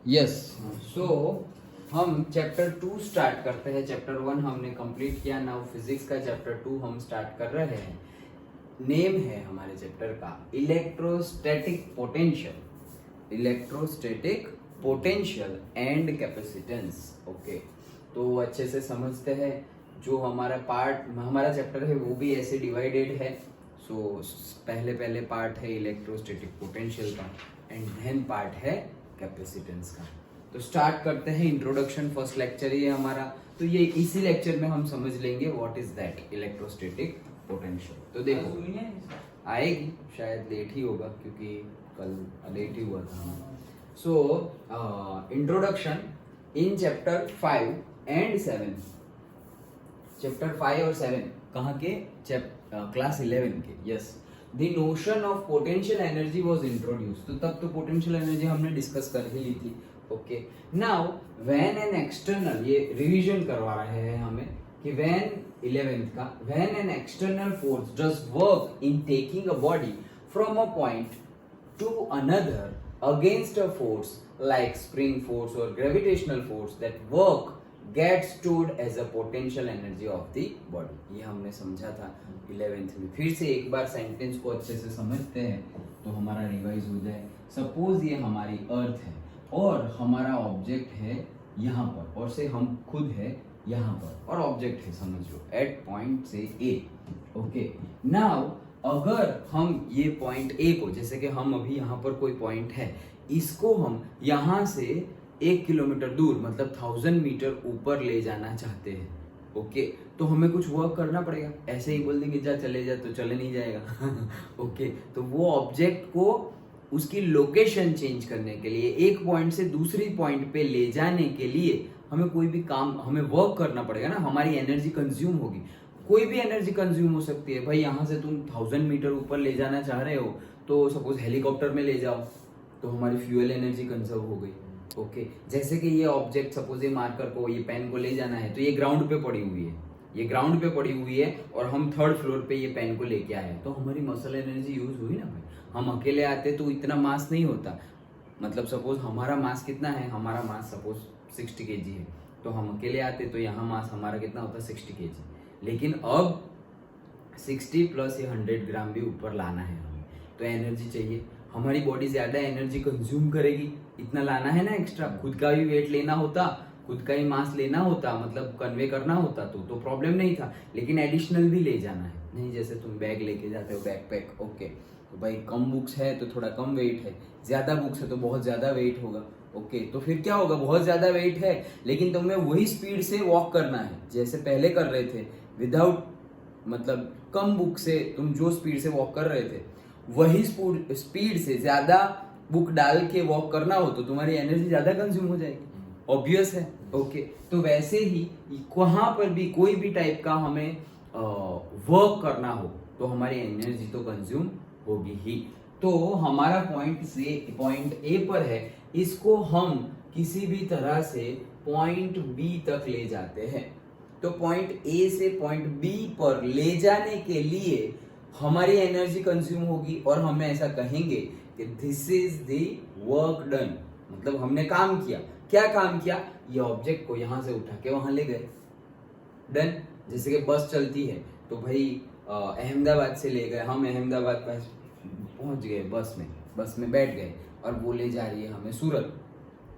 Yes, सो हम chapter 2 start करते हैं। चैप्टर 1 हमने कंप्लीट किया, नाउ फिजिक्स का चैप्टर 2 हम स्टार्ट कर रहे हैं। नेम है हमारे चैप्टर का electrostatic potential. Electrostatic potential and capacitance. Okay, तो अच्छे से समझते हैं। जो हमारा चैप्टर है वो भी ऐसे डिवाइडेड है। सो पहले पार्ट है इलेक्ट्रोस्टैटिक पोटेंशियल का एंड देन पार्ट है कैपेसिटेंस का। तो स्टार्ट करते हैं। इंट्रोडक्शन फर्स्ट लेक्चर ये हमारा, तो ये इसी लेक्चर में हम समझ लेंगे what is that electrostatic potential. तो देखो आएगी, शायद लेट ही होगा क्योंकि कल लेट ही हुआ था। So introduction in chapter 5 and 7। Chapter 5 और 7 कहाँ के? क्लास 11 के। Yes, the notion of potential energy was introduce. तो तब तो पोटेंशियल एनर्जी हमने डिस्कस कर ही ली थी। Okay, now when an external, ये रिवीजन करवा रहे हैं हमें कि व्हेन 11th का, when an external force does work in taking a body from a point to another against a force like spring force और gravitational force, that work gets stored as a potential energy of the body। ये हमने समझा था 11th में। फिर से एक बार sentence को अच्छे से समझते हैं तो हमारा रिवाइज हो जाए। सपोज ये हमारी अर्थ है और हमारा ऑब्जेक्ट है यहाँ पर, और से हम खुद है यहाँ पर और ऑब्जेक्ट है समझ लो एट पॉइंट से ए। ओके, नाउ अगर हम ये पॉइंट ए को, जैसे कि हम अभी यहाँ पर कोई पॉइंट है, इसको हम यहाँ से 1 किलोमीटर दूर मतलब 1000 मीटर ऊपर ले जाना चाहते हैं। ओके, तो हमें कुछ वर्क करना पड़ेगा। ऐसे ही बोल देंगे जा चले जा तो चले नहीं जाएगा। ओके, तो वो ऑब्जेक्ट को उसकी लोकेशन चेंज करने के लिए, एक पॉइंट से दूसरी पॉइंट पे ले जाने के लिए हमें कोई भी काम, हमें वर्क करना पड़ेगा ना। हमारी एनर्जी कंज्यूम होगी, कोई भी एनर्जी कंज्यूम हो सकती है। भाई यहाँ से तुम 1000 मीटर ऊपर ले जाना चाह रहे हो तो सपोज हेलीकॉप्टर में ले जाओ तो हमारी फ्यूल एनर्जी कंजर्व हो गई। ओके, जैसे कि ये ऑब्जेक्ट सपोज ये मार्कर को, ये पेन को ले जाना है तो ये ग्राउंड पे पड़ी हुई है, ये ग्राउंड पे पड़ी हुई है और हम 3rd फ्लोर पे ये पेन को लेके आए तो हमारी मसल एनर्जी यूज हुई ना भाई। हम अकेले आते तो इतना मास नहीं होता। मतलब सपोज हमारा मास कितना है, हमारा मास सपोज 60 kg है, तो हम अकेले आते तो यहाँ मास हमारा कितना होता 60 kg। लेकिन अब 60 प्लस ये 100 ग्राम भी ऊपर लाना है हमें, तो एनर्जी चाहिए। हमारी बॉडी ज्यादा एनर्जी कंज्यूम करेगी, इतना लाना है ना एक्स्ट्रा। खुद का भी वेट लेना होता, खुद का ही मास लेना होता, मतलब कन्वे करना होता तो प्रॉब्लम नहीं था। लेकिन एडिशनल भी ले जाना है, नहीं जैसे तुम बैग लेके जाते हो बैकपैक। ओके, तो भाई कम बुक्स है तो थोड़ा कम वेट है, ज्यादा बुक्स है तो बहुत ज्यादा वेट होगा। ओके, तो फिर क्या होगा, बहुत ज्यादा वेट है लेकिन तुम्हें वही स्पीड से वॉक करना है जैसे पहले कर रहे थे, विदाउट मतलब कम बुक से तुम जो स्पीड से वॉक कर रहे थे वही स्पीड से ज्यादा बुक डाल के वॉक करना हो तो तुम्हारी एनर्जी ज्यादा कंज्यूम हो जाएगी, ऑब्वियस है। ओके, तो वैसे ही वहां पर भी कोई भी टाइप का हमें वर्क करना हो तो हमारी एनर्जी तो कंज्यूम होगी ही। तो हमारा पॉइंट ए पर है, इसको हम किसी भी तरह से पॉइंट बी तक ले जाते हैं। तो पॉइंट ए से पॉइंट बी पर ले जाने के लिए हमारी एनर्जी कंज्यूम होगी और हम ऐसा कहेंगे कि this is the work done. मतलब हमने काम किया। क्या काम किया? ये ऑब्जेक्ट को यहां से उठा के वहां ले गए, डन। जैसे कि बस चलती है तो भाई अहमदाबाद से ले गए, हम अहमदाबाद पहुंच गए बस में बैठ गए और वो ले जा रही है हमें सूरत।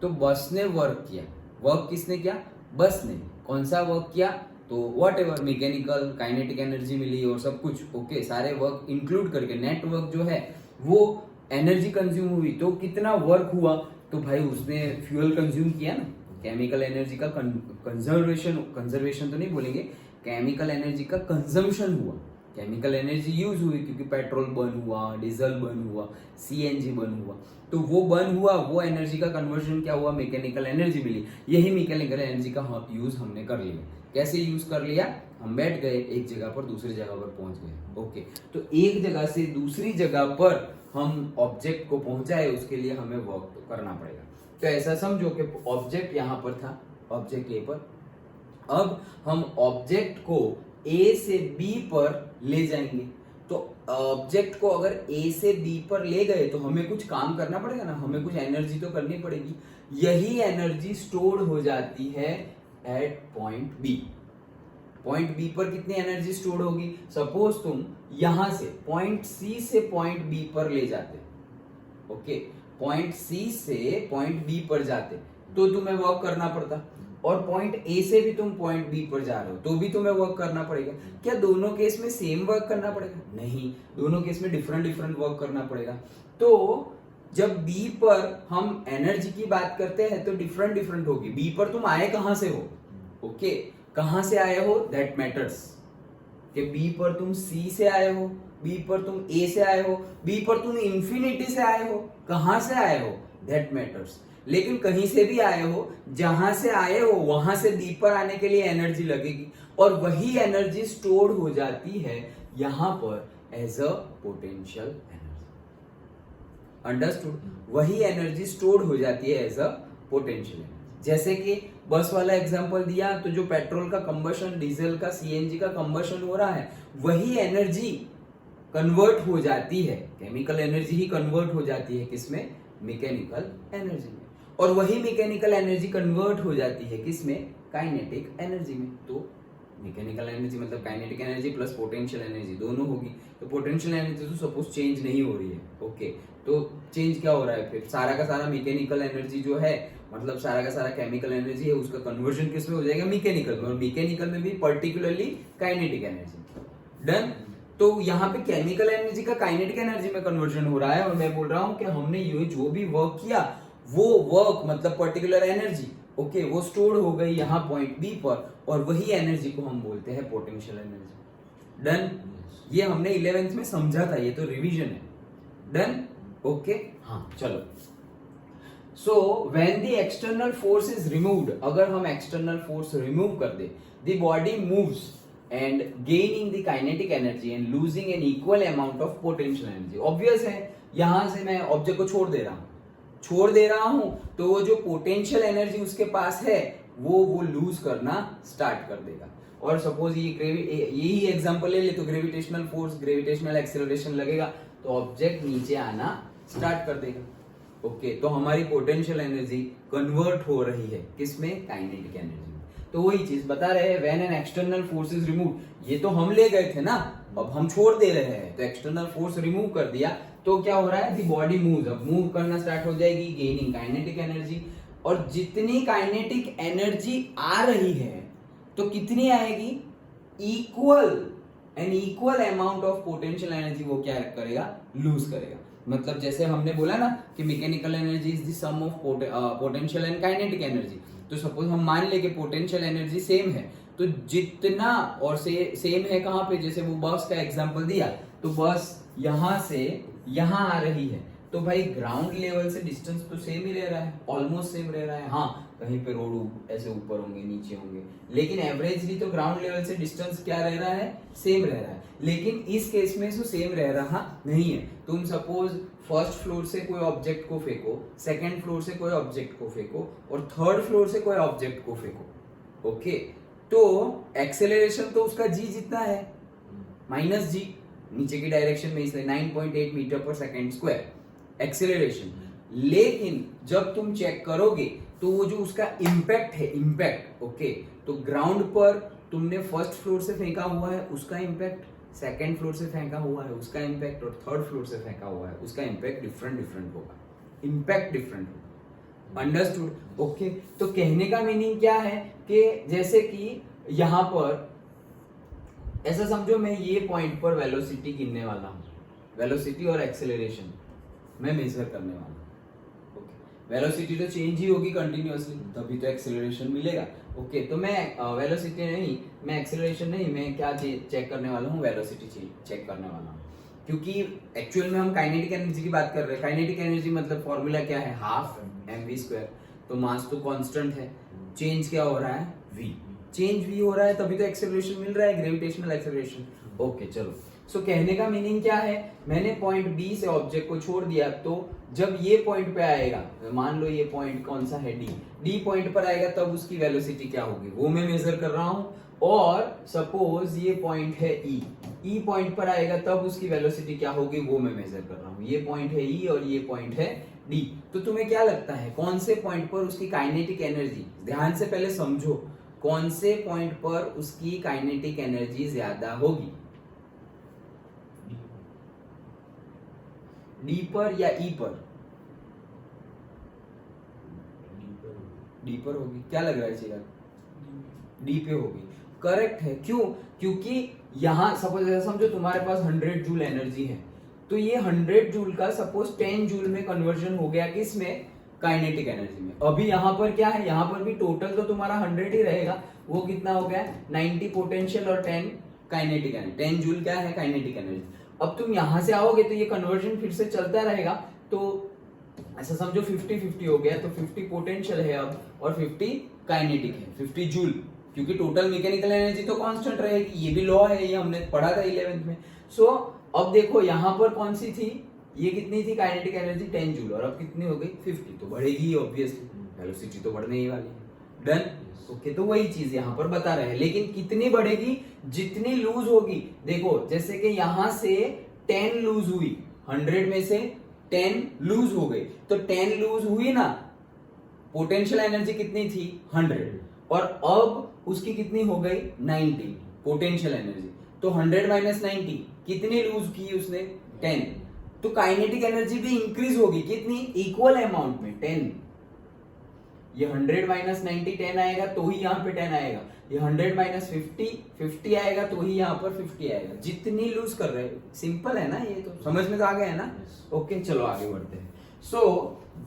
तो बस ने वर्क किया। वर्क किसने किया? बस ने। कौन सा वर्क किया? तो whatever, mechanical kinetic energy मिली और सब कुछ। ओके, सारे वर्क इंक्लूड करके नेट वर्क जो है वो एनर्जी कंज्यूम हुई। तो कितना वर्क हुआ? तो भाई उसने फ्यूल कंज्यूम किया ना। केमिकल एनर्जी का कंजर्वेशन तो नहीं बोलेंगे, केमिकल एनर्जी का कंजम्पशन हुआ। केमिकल एनर्जी यूज हुई क्योंकि पेट्रोल बर्न हुआ, डीजल बर्न हुआ, सीएनजी बर्न हुआ। तो वो बर्न हुआ, वो एनर्जी का कन्वर्जन क्या हुआ? मैकेनिकल एनर्जी मिली। यही मैकेनिकल एनर्जी का यूज हमने कर लिया। कैसे यूज कर लिया? हम बैठ गए एक जगह पर, दूसरी जगह पर पहुंच गए। ओके, तो एक जगह से दूसरी जगह पर हम ऑब्जेक्ट को पहुंचाए, उसके लिए हमें वर्क तो करना पड़ेगा। तो ऐसा समझो कि ऑब्जेक्ट यहां पर था, ऑब्जेक्ट ए पर। अब हम ऑब्जेक्ट को ए से बी पर ले जाएंगे तो ऑब्जेक्ट को अगर ए से बी पर ले गए तो हमें कुछ काम करना पड़ेगा ना, हमें कुछ एनर्जी तो करनी पड़ेगी। यही एनर्जी स्टोर हो जाती है at point B. Point B पर कितनी एनर्जी स्टोर होगी? सपोज तुम यहां से पॉइंट सी से पॉइंट बी पर ले जाते, ओके, पॉइंट सी से पॉइंट बी पर जाते तो तुम्हें वर्क करना पड़ता, और पॉइंट ए से भी तुम पॉइंट बी पर जा रहे हो तो भी तुम्हें वर्क करना पड़ेगा। क्या दोनों केस में सेम वर्क करना पड़ेगा? नहीं, दोनों केस में डिफरेंट डिफरेंट वर्क करना पड़ेगा। तो जब बी पर हम एनर्जी की बात करते हैं तो डिफरेंट डिफरेंट होगी। बी पर तुम आए कहां से हो, ओके, कहां से आए हो दैट मैटर्स। कि बी पर तुम सी से आए हो, बी पर तुम ए से आए हो, बी पर तुम इंफिनिटी से आए हो, कहां से आए हो दैट मैटर्स। लेकिन कहीं से भी आए हो, जहां से आए हो वहां से बी पर आने के लिए एनर्जी लगेगी, और वही एनर्जी स्टोर हो जाती है यहां पर as a potential energy. Understood? वही एनर्जी स्टोर हो जाती है एज अ पोटेंशियल एनर्जी। जैसे कि बस वाला एग्जांपल दिया, तो जो पेट्रोल का कंबशन, डीजल का, सीएनजी का कंबशन हो रहा है, वही एनर्जी कन्वर्ट हो जाती है, केमिकल एनर्जी ही कन्वर्ट हो जाती है किसमें? मैकेनिकल एनर्जी में। और वही मैकेनिकल एनर्जी कन्वर्ट हो जाती है किसमें? काइनेटिक एनर्जी में। तो मैकेनिकल एनर्जी मतलब kinetic energy plus potential energy दोनों होगी। तो पोटेंशियल एनर्जी तो सपोज चेंज नहीं हो रही है, ओके, तो चेंज क्या हो रहा है? फिर सारा का सारा मैकेनिकल एनर्जी जो है, मतलब सारा का सारा केमिकल एनर्जी है, उसका कन्वर्जन किसमें हो जाएगा? मैकेनिकल में। और मैकेनिकल में भी पर्टिकुलरली काइनेटिक एनर्जी। डन? तो यहाँ पे केमिकल एनर्जी का काइनेटिक एनर्जी में कन्वर्जन हो रहा है, और मैं बोल रहा हूं कि हमने ये जो भी वर्क किया वो वर्क मतलब पर्टिकुलर एनर्जी, ओके, वो स्टोर हो गई यहाँ पॉइंट बी पर, और वही एनर्जी को हम बोलते हैं पोटेंशियल एनर्जी। डन? ये हमने 11th में समझा था, ये तो रिवीजन है। डन? ओके, हाँ चलो। So when the external force is removed, अगर हम एक्सटर्नल फोर्स रिमूव कर दे, the body moves and gaining the kinetic energy and losing an equal amount of potential energy। obvious है, यहां से मैं ऑब्जेक्ट को छोड़ दे रहा हूं तो वो जो पोटेंशियल एनर्जी उसके पास है वो लूज करना स्टार्ट कर देगा। और सपोज यही एग्जांपल ले ले तो ग्रेविटेशनल फोर्स, ग्रेविटेशनल एक्सेलरेशन लगेगा तो ऑब्जेक्ट नीचे आना स्टार्ट कर देगा, ओके। तो हमारी पोटेंशियल एनर्जी कन्वर्ट हो रही है किसमें? Kinetic energy. तो वही चीज बता रहे हैं, when an external force is remove, ये तो हम ले गए थे ना, अब हम छोड़ दे रहे हैं, तो एक्सटर्नल फोर्स रिमूव कर दिया तो क्या हो रहा है? दी बॉडी मूव्स, अब मूव करना स्टार्ट हो जाएगी, गेनिंग काइनेटिक एनर्जी। और जितनी काइनेटिक एनर्जी आ रही है तो कितनी आएगी? Equal amount of potential energy वो क्या करेगा? लूज करेगा। मतलब जैसे हमने बोला ना कि mechanical energy is the sum of potential and kinetic energy, तो सपोज हम मान ले कि पोटेंशियल एनर्जी सेम है, तो जितना और सेम है कहां पे? जैसे वो बस का एग्जांपल दिया, तो बस यहां से यहां आ रही है, तो भाई ग्राउंड लेवल से डिस्टेंस तो सेम ही रह रहा है, ऑलमोस्ट सेम रह रहा है। हाँ, कहीं पे रोड ऐसे ऊपर होंगे, नीचे होंगे, लेकिन एवरेजली तो ग्राउंड लेवल से डिस्टेंस क्या रह रहा है? सेम रह रहा है। लेकिन इस केस में तो सेम रह रहा नहीं है। तुम सपोज फर्स्ट फ्लोर से कोई ऑब्जेक्ट को फेंको, सेकंड फ्लोर से कोई ऑब्जेक्ट को फेंको, और थर्ड फ्लोर से कोई ऑब्जेक्ट को फेंको, ओके, तो एक्सेलरेशन तो उसका जी जितना है माइनस जी, नीचे की डायरेक्शन में, इसलिए 9.8 मीटर पर सेकेंड स्क्वायर एक्सेलरेशन। लेकिन जब तुम चेक करोगे तो वो जो उसका इम्पैक्ट है, इम्पैक्ट, ओके, तो ग्राउंड पर तुमने फर्स्ट फ्लोर से फेंका हुआ है उसका इम्पैक्ट, सेकंड फ्लोर से फेंका हुआ है उसका इम्पैक्ट, और थर्ड फ्लोर से फेंका हुआ है उसका इम्पैक्ट डिफरेंट होगा, इम्पैक्ट डिफरेंट होगा। अंडरस्टूड? ओके। तो कहने का मीनिंग क्या है कि जैसे कि यहां पर ऐसा समझो, मैं ये पॉइंट पर वेलोसिटी गिनने वाला हूं, वेलोसिटी और एक्सेलरेशन मैं मेजर करने वाला हूं, ओके। वेलोसिटी तो चेंज ही होगी कंटिन्यूअसली, तभी तो एक्सेलरेशन मिलेगा, ओके। तो मैं वेलोसिटी नहीं, मैं एक्सेलरेशन नहीं, मैं क्या चेक करने वाला हूँ? वेलोसिटी चेक करने वाला हूँ, क्योंकि एक्चुअल में हम काइनेटिक एनर्जी की बात कर रहे हैं। काइनेटिक एनर्जी मतलब फॉर्मूला क्या है? Half mv²। तो मास तो कांस्टेंट है, चेंज क्या हो रहा है? v, चेंज v हो रहा है, तभी तो एक्सेलरेशन मिल रहा है, ग्रेविटेशनल एक्सेलरेशन, ओके। चलो, सो कहने का मीनिंग क्या है? मैंने पॉइंट बी से ऑब्जेक्ट को छोड़ दिया, तो जब ये पॉइंट पे आएगा, मान लो ये पॉइंट कौन सा है? डी पॉइंट पर आएगा, तब उसकी वेलोसिटी क्या होगी वो मैं मेजर कर रहा हूं। और सपोज ये पॉइंट है ई पॉइंट पर आएगा तब उसकी वेलोसिटी क्या होगी वो मैं मेजर कर रहा हूँ। ये पॉइंट है ई और ये पॉइंट है डी। तो तुम्हें क्या लगता है कौन से पॉइंट पर उसकी काइनेटिक एनर्जी, ध्यान से पहले समझो, कौन से पॉइंट पर उसकी काइनेटिक एनर्जी ज्यादा होगी, डी पर या ई पर? डी पर होगी। क्या लग रहा है चिराग? डी पे होगी। करेक्ट है। क्यों? क्योंकि यहां सपोज ऐसा समझो तुम्हारे पास 100 जूल एनर्जी है, तो ये 100 जूल का सपोज 10 जूल में कन्वर्जन हो गया किसमें? काइनेटिक एनर्जी में। अभी यहाँ पर क्या है, यहाँ पर भी टोटल तो तुम्हारा 100 ही रहेगा, वो कितना हो गया 90 पोटेंशियल और 10 काइनेटिक एनर्जी। 10 जूल क्या है? Kinetic energy. अब तुम यहां से आओगे तो ये कन्वर्जन फिर से चलता रहेगा, तो ऐसा समझो 50-50 हो गया, तो 50 पोटेंशियल है अब और 50 काइनेटिक है, 50 जूल, क्योंकि टोटल मैकेनिकल एनर्जी तो कांस्टेंट रहेगी। ये भी लॉ है, ये हमने पढ़ा था 11th में। सो अब देखो यहाँ पर कौन सी थी, ये कितनी थी काइनेटिक एनर्जी? 10 जूल, और अब कितनी हो गई? 50। तो बढ़ेगी ऑब्वियसली, वेलोसिटी तो बढ़ने ही वाली है। डन। ओके, तो वही चीज यहाँ पर बता रहे हैं, लेकिन कितनी बढ़ेगी? जितनी लूज होगी। देखो जैसे कि यहां से 10 लूज हुई, 100 में से 10 लूज हो गई, तो 10 लूज हुई ना, पोटेंशियल एनर्जी कितनी थी? 100, और अब उसकी कितनी हो गई? 90 पोटेंशियल एनर्जी। तो 100 माइनस 90 कितनी लूज की उसने? 10। तो काइनेटिक एनर्जी भी इंक्रीज होगी, कितनी? इक्वल अमाउंट में 10। ये 100 माइनस 90 10 आएगा तो ही यहाँ पे 10 आएगा, ये 100 माइनस 50 आएगा तो ही यहाँ पर 50 आएगा, जितनी लूज कर रहे हो। सिंपल है ना, ये तो समझ में तो आ गया है ना। ओके, चलो आगे बढ़ते हैं। सो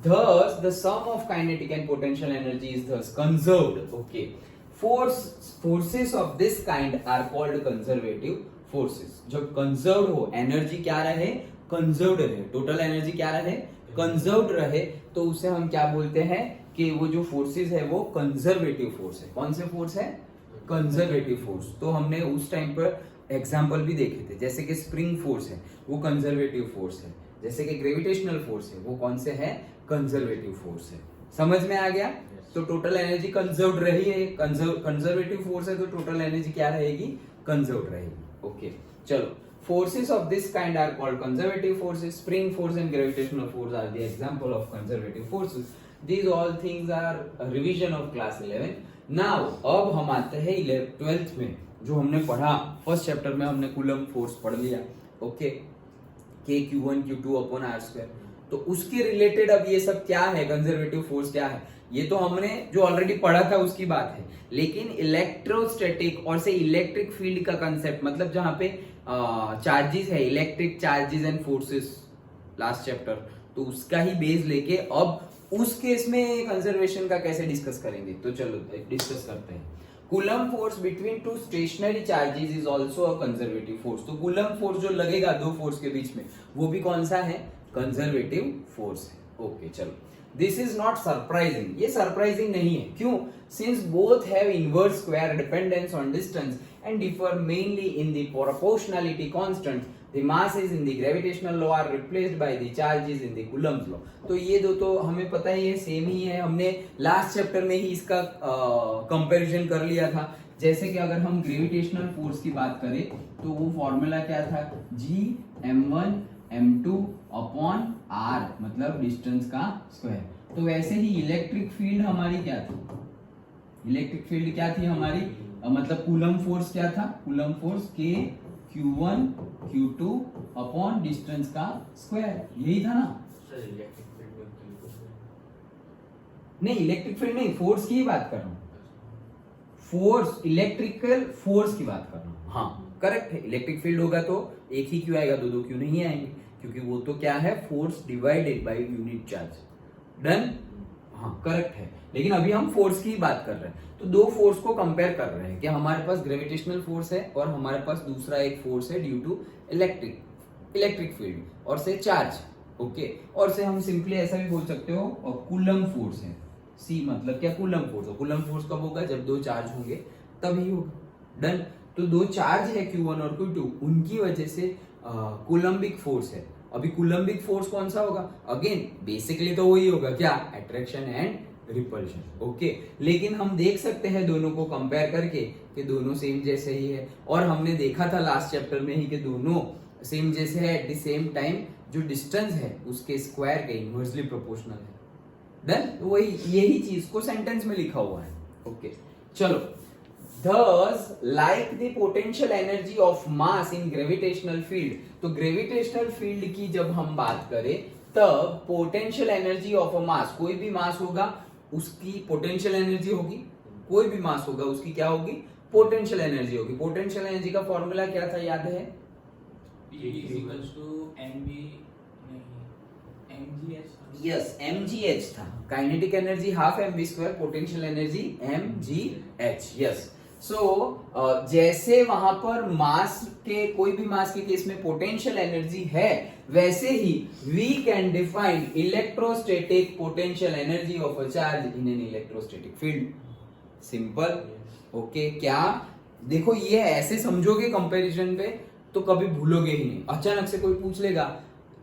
thus the sum of kinetic and potential energy is thus conserved. Okay, forces of this kind are called conservative forces. जब conserved हो, एनर्जी क्या रहे? कंजर्व्ड रहे, टोटल एनर्जी क्या रहे? कंजर्व्ड रहे, तो उसे हम क्या बोलते हैं कि वो जो फोर्सेस है वो कंजर्वेटिव फोर्स है। कौन से फोर्स है? Conservative force. तो हमने उस टाइम पर एग्जांपल भी देखे थे, जैसे कि स्प्रिंग फोर्स है वो कंजर्वेटिव फोर्स है, जैसे कि ग्रेविटेशनल फोर्स है वो कौन से है? कंजर्वेटिव फोर्स है। समझ में आ गया? तो टोटल एनर्जी कंजर्व्ड रही है, कंजर्वेटिव फोर्स है तो टोटल एनर्जी क्या रहेगी? कंजर्व्ड रहेगी। ओके, चलो, forces of this kind are called conservative forces. Spring force and gravitational force are the example of conservative forces. These all things are a revision of class 11. Now अब हम आते हैं 12th में, जो हमने पढ़ा फर्स्ट चैप्टर में हमने कूलम फोर्स पढ़ लिया। Okay, K/Q1 Q2 upon r²। तो उसके रिलेटेड अब ये सब क्या है, कंजर्वेटिव फोर्स क्या है, ये तो हमने जो ऑलरेडी पढ़ा था उसकी बात है। लेकिन इलेक्ट्रोस्टैटिक और से इलेक्ट्रिक फील्ड का कंसेप्ट, मतलब जहां पे चार्जेस है, electric charges and forces, last chapter, तो उसका ही बेस लेके अब उस केस में कंजर्वेशन का कैसे डिस्कस करेंगे। तो चलो डिस्कस करते हैं। Coulomb force between two stationary charges is also a conservative force. तो कूलम फोर्स जो लगेगा दो फोर्स के बीच में, वो भी कौन सा है? कंजर्वेटिव फोर्स है। ओके, चलो, दिस इज नॉट सरप्राइजिंग, ये सरप्राइजिंग नहीं है। क्यों? Since both have inverse square dependence on distance and differ mainly in the proportionality constant, the masses in the gravitational law are replaced by the charges in the Coulomb's law. तो ये दो तो हमें पता ही है, सेम ही है, हमने last chapter में ही इसका कंपैरिजन कर लिया था। जैसे कि अगर हम ग्रेविटेशनल फोर्स की बात करें तो वो फॉर्मूला क्या था? G(m1 m2 अपॉन r), मतलब डिस्टेंस का स्क्वायर। तो वैसे ही इलेक्ट्रिक फील्ड हमारी क्या थी? इलेक्ट्रिक फील्ड क्या थी हमारी, मतलब कूलम फोर्स क्या था? Coulomb force K/Q1 Q2 upon distance का स्क्वायर, यही था ना? नहीं, इलेक्ट्रिक फील्ड नहीं, फोर्स की ही बात कर रहा हूं। फोर्स, इलेक्ट्रिकल फोर्स की बात कर रहा हूं। हाँ, करेक्ट है। इलेक्ट्रिक फील्ड होगा तो एक ही क्यू आएगा, दो क्यू नहीं आएंगे, क्योंकि वो तो क्या है? Force divided by unit charge. Done? हाँ, करेक्ट है। लेकिन अभी हम फोर्स की बात कर रहे हैं, तो दो फोर्स को कंपेयर कर रहे हैं कि हमारे पास ग्रेविटेशनल फोर्स है और हमारे पास दूसरा एक फोर्स है ड्यू टू इलेक्ट्रिक फील्ड और से चार्ज। ओके, और से हम सिंपली ऐसा भी बोल सकते हो, और कूलम फोर्स है। सी मतलब क्या? Coulomb force. कूलम फोर्स कब होगा? जब दो चार्ज होंगे तभी होगा। डन? तो दो चार्ज है Q1 और Q2, उनकी वजह से कूलम्बिक फोर्स है। अभी कूलम्बिक फोर्स कौन सा होगा? अगेन बेसिकली तो वही होगा, क्या? Attraction and repulsion. ओके, लेकिन हम देख सकते हैं दोनों को कंपेयर करके कि दोनों सेम जैसे ही है, और हमने देखा था लास्ट चैप्टर में ही कि दोनों सेम जैसे है, एट द सेम टाइम जो डिस्टेंस है उसके स्क्वायर के इनवर्सली प्रोपोर्शनल है। डन, वही यही चीज को सेंटेंस में लिखा हुआ है। ओके, चलो, thus like the potential energy of mass in gravitational field, तो ग्रेविटेशनल फील्ड की जब हम बात करें तब पोटेंशियल एनर्जी ऑफ अ मास, कोई भी मास होगा उसकी पोटेंशियल एनर्जी होगी, कोई भी मास होगा उसकी क्या होगी, पोटेंशियल एनर्जी होगी। पोटेंशियल एनर्जी का फॉर्मूला क्या था, याद है? यस, mgh था। Kinetic energy half mv², potential energy mgh। Yes, so जैसे वहां पर मास के, कोई भी मास के केस में पोटेंशियल एनर्जी है, वैसे ही we can define electrostatic potential energy of a charge in an electrostatic field. Simple. Okay, क्या देखो, ये ऐसे समझोगे कंपैरिजन पे तो कभी भूलोगे ही नहीं। अचानक से कोई पूछ लेगा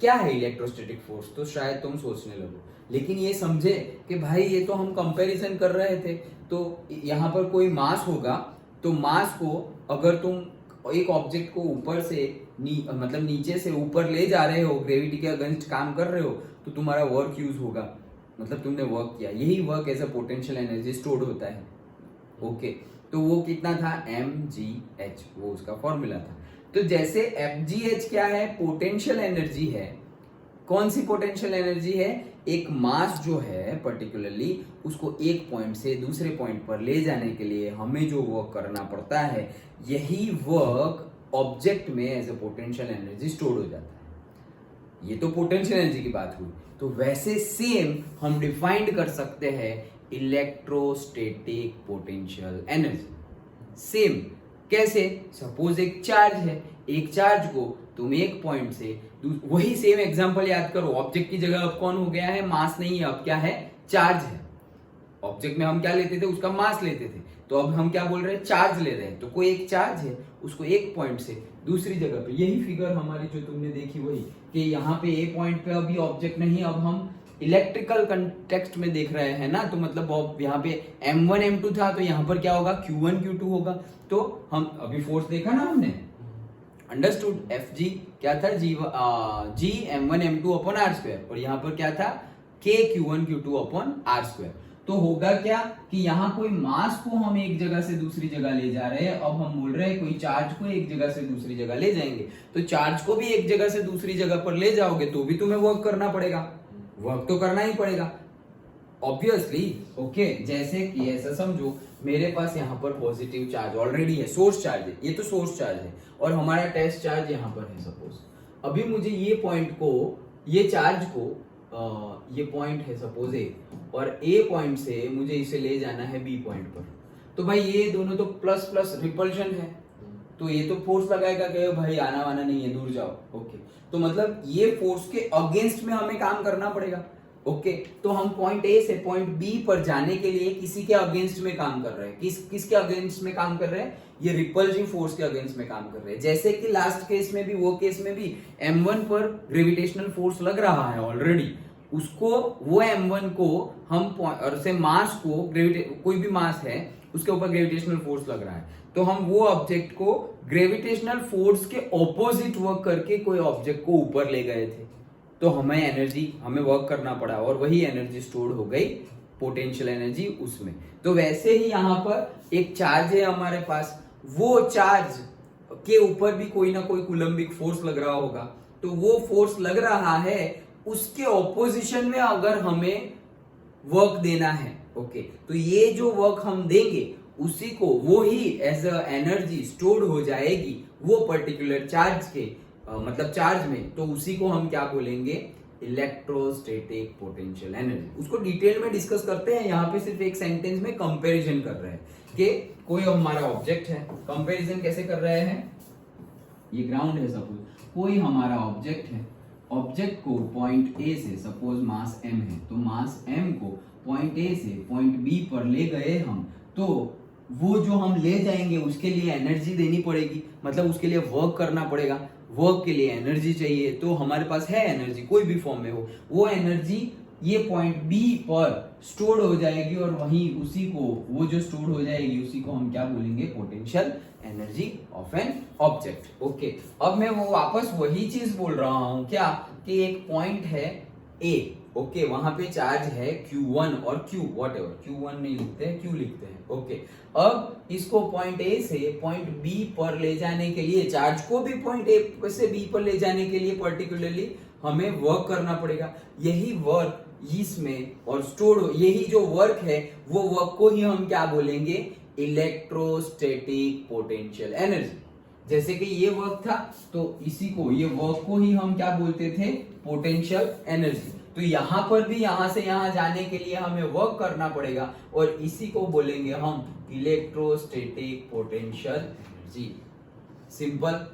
क्या है इलेक्ट्रोस्टैटिक फोर्स, तो शायद तुम सोचने लगो, लेकिन ये समझे कि भाई ये तो हम कंपैरिजन कर रहे थे, तो यहाँ पर कोई मास होगा, तो मास को अगर तुम एक ऑब्जेक्ट को ऊपर से मतलब नीचे से ऊपर ले जा रहे हो, ग्रेविटी के अगेंस्ट काम कर रहे हो, तो तुम्हारा वर्क यूज होगा, मतलब तुमने वर्क किया। यही work as a potential energy stored होता है। ओके, तो वो कितना था, mgh, वो उसका फॉर्मूला था। तो जैसे mgh क्या है, पोटेंशियल एनर्जी है। कौन सी पोटेंशियल एनर्जी है, एक मास जो है पर्टिकुलरली उसको एक पॉइंट से दूसरे पॉइंट पर ले जाने के लिए हमें जो वर्क करना पड़ता है, यही वर्क ऑब्जेक्ट में as a potential energy store हो जाता है। ये तो पोटेंशियल एनर्जी की बात हुई। तो वैसे सेम हम डिफाइंड कर सकते हैं इलेक्ट्रोस्टैटिक पोटेंशियल एनर्जी। सेम कैसे, सपोज एक चार्ज है, एक चार्ज को तुम एक पॉइंट से, वही सेम एग्जांपल याद करो, ऑब्जेक्ट की जगह अब कौन हो गया है, मास नहीं है, अब क्या है, चार्ज है। ऑब्जेक्ट में हम क्या लेते थे, उसका मास लेते थे, तो अब हम क्या बोल रहे हैं, चार्ज ले रहे हैं। तो कोई एक चार्ज है, उसको एक पॉइंट से दूसरी जगह पे, यही फिगर हमारी जो तुमने देखी वही, कि यहाँ पे ए पॉइंट पे अभी ऑब्जेक्ट नहीं, अब हम इलेक्ट्रिकल कंटेक्स्ट में देख रहे हैं ना, तो मतलब यहाँ पे m1 m2 था, तो यहाँ पर क्या होगा, q1 q2 होगा। तो हम अभी फोर्स देखा ना हमने, अंडरस्टूड, Fg क्या था, g m1 m2 upon r², और यहाँ पर क्या था, k q1 q2 upon r²। तो होगा क्या कि यहाँ कोई मास को हम एक जगह से दूसरी जगह ले जा रहे हैं, अब हम बोल रहे हैं कोई चार्ज को एक जगह से दूसरी जगह ले जाएंगे, तो चार्ज को भी एक जगह से दूसरी जगह पर ले जाओगे तो भी तुम्हें वर्क करना पड़ेगा, वर्क तो करना ही पड़ेगा ऑब्वियसली। ओके, जैसे कि ऐसा समझो मेरे पास यहाँ पर पॉजिटिव चार्ज ऑलरेडी है, सोर्स चार्ज है, ये तो सोर्स चार्ज है, और हमारा टेस्ट चार्ज यहाँ पर है सपोज। अभी मुझे ये पॉइंट को, ये चार्ज को, ये पॉइंट है सपोज ए, और ए पॉइंट से मुझे इसे ले जाना है बी पॉइंट पर। तो भाई ये दोनों तो प्लस प्लस रिपल्शन है, तो ये तो फोर्स लगाएगा कि भाई आना वाना नहीं है, दूर जाओ। ओके, तो मतलब ये फोर्स के अगेंस्ट में हमें काम करना पड़ेगा। ओके, तो हम पॉइंट ए से पॉइंट बी पर जाने के लिए किसी के अगेंस्ट में काम कर रहे हैं। किसके अगेंस्ट में काम कर रहे हैं, ये रिपल्सिव फोर्स के अगेंस्ट में काम कर रहे हैं। जैसे कि लास्ट केस में भी, वो केस में भी m1 पर ग्रेविटेशनल फोर्स लग रहा है ऑलरेडी, उसको, वो m1 को हम और से मास को, कोई भी मास है उसके ऊपर ग्रेविटेशनल फोर्स लग रहा है, तो हम वो ऑब्जेक्ट को ग्रेविटेशनल फोर्स के ऑपोजिट वर्क करके कोई ऑब्जेक्ट को ऊपर ले गए थे, तो हमें एनर्जी, हमें वर्क करना पड़ा, और वही एनर्जी स्टोर हो गई, पोटेंशियल एनर्जी उसमें। तो वैसे ही यहाँ पर एक चार्ज है हमारे पास, वो चार्ज के ऊपर भी कोई ना कोई कूलम्बिक फोर्स लग रहा होगा, तो वो फोर्स लग रहा है, उसके ऑपोजिशन में अगर हमें वर्क देना है, ओके, तो ये जो वर्क हम देंगे उसी को, वो ही एज अ एनर्जी स्टोर्ड हो जाएगी वो पर्टिकुलर चार्ज के मतलब चार्ज में, तो उसी को हम क्या बोलेंगे, इलेक्ट्रोस्टैटिक पोटेंशियल एनर्जी। उसको डिटेल में डिस्कस करते हैं, यहाँ पे सिर्फ एक सेंटेंस में कंपैरिजन कर रहे हैं कि कोई हमारा ऑब्जेक्ट है, कंपैरिजन कैसे कर रहे हैं, ये ग्राउंड है सपोज, कोई हमारा ऑब्जेक्ट है, ऑब्जेक्ट को पॉइंट ए से, सपोज मास m है, तो मास m को पॉइंट ए से पॉइंट बी पर ले गए हम, तो वो जो हम ले जाएंगे उसके लिए एनर्जी देनी पड़ेगी, मतलब उसके लिए वर्क करना पड़ेगा, वर्क के लिए एनर्जी चाहिए, तो हमारे पास है एनर्जी, कोई भी फॉर्म में हो, वो एनर्जी ये पॉइंट बी पर स्टोर हो जाएगी और वहीं उसी को, वो जो स्टोर हो जाएगी उसी को हम क्या बोलेंगे, potential energy of an object. Okay, अब मैं वो वापस वही चीज बोल रहा हूं क्या, कि एक पॉइंट है ए, ओके, वहां पे चार्ज है Q1 और Q व्हाटएवर, Q1 नहीं लिखते हैं, Q लिखते हैं। ओके, अब इसको पॉइंट ए से पॉइंट बी पर ले जाने के लिए, चार्ज को भी पॉइंट ए से बी पर ले जाने के लिए पर्टिकुलरली हमें वर्क करना पड़ेगा। यही वर्क इसमें और स्टोर, यही जो वर्क है वो वर्क को ही हम क्या बोलेंगे, इलेक्ट्रोस्टैटिक पोटेंशियल एनर्जी। जैसे कि ये वर्क था तो इसी को, ये वर्क को ही हम क्या बोलते थे, पोटेंशियल एनर्जी। तो यहां पर भी यहां से यहां जाने के लिए हमें वर्क करना पड़ेगा और इसी को बोलेंगे हम electrostatic potential energy. Simple,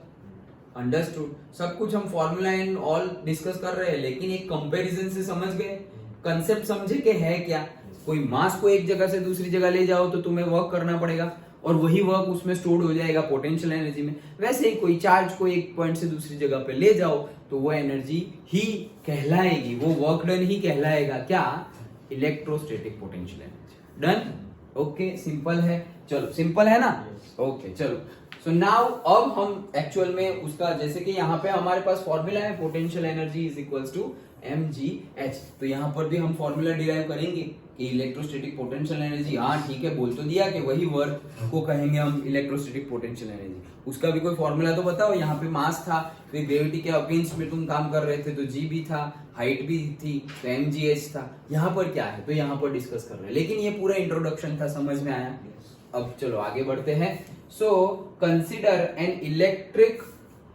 understood. सब कुछ हम फॉर्मूला एंड ऑल डिस्कस कर रहे हैं, लेकिन एक कंपैरिजन से समझ गए, कंसेप्ट समझे कि है क्या। कोई मास को एक जगह से दूसरी जगह ले जाओ तो तुम्हें वर्क करना पड़ेगा और वही वर्क उसमें स्टोर हो जाएगा पोटेंशियल एनर्जी में। वैसे ही कोई चार्ज को एक पॉइंट से दूसरी जगह पे ले जाओ तो वो एनर्जी ही कहलाएगी, वो वर्क डन ही कहलाएगा क्या, electrostatic potential energy. Done, okay, simple है। चलो, सिंपल है ना, ओके, चलो। सो नाउ अब हम एक्चुअल में उसका, जैसे कि यहाँ पे हमारे पास फॉर्मूला है potential energy is equals to mgh, तो यहाँ पर भी हम फॉर्मूला डिराइव करेंगे कि इलेक्ट्रोस्टैटिक पोटेंशियल एनर्जी, हाँ ठीक है, बोल तो दिया कि वही वर्क को कहेंगे हम इलेक्ट्रोस्टैटिक पोटेंशियल एनर्जी। उसका भी कोई फॉर्मूला तो बताओ। यहाँ पे मास था, फिर ग्रेविटी के अगेंस्ट में तुम काम कर रहे थे तो g भी था, हाइट भी थी तो mgh था। यहाँ पर क्या है तो यहाँ पर डिस्कस कर रहे हैं, लेकिन ये पूरा इंट्रोडक्शन था, समझ में आया। अब चलो आगे बढ़ते हैं। So consider an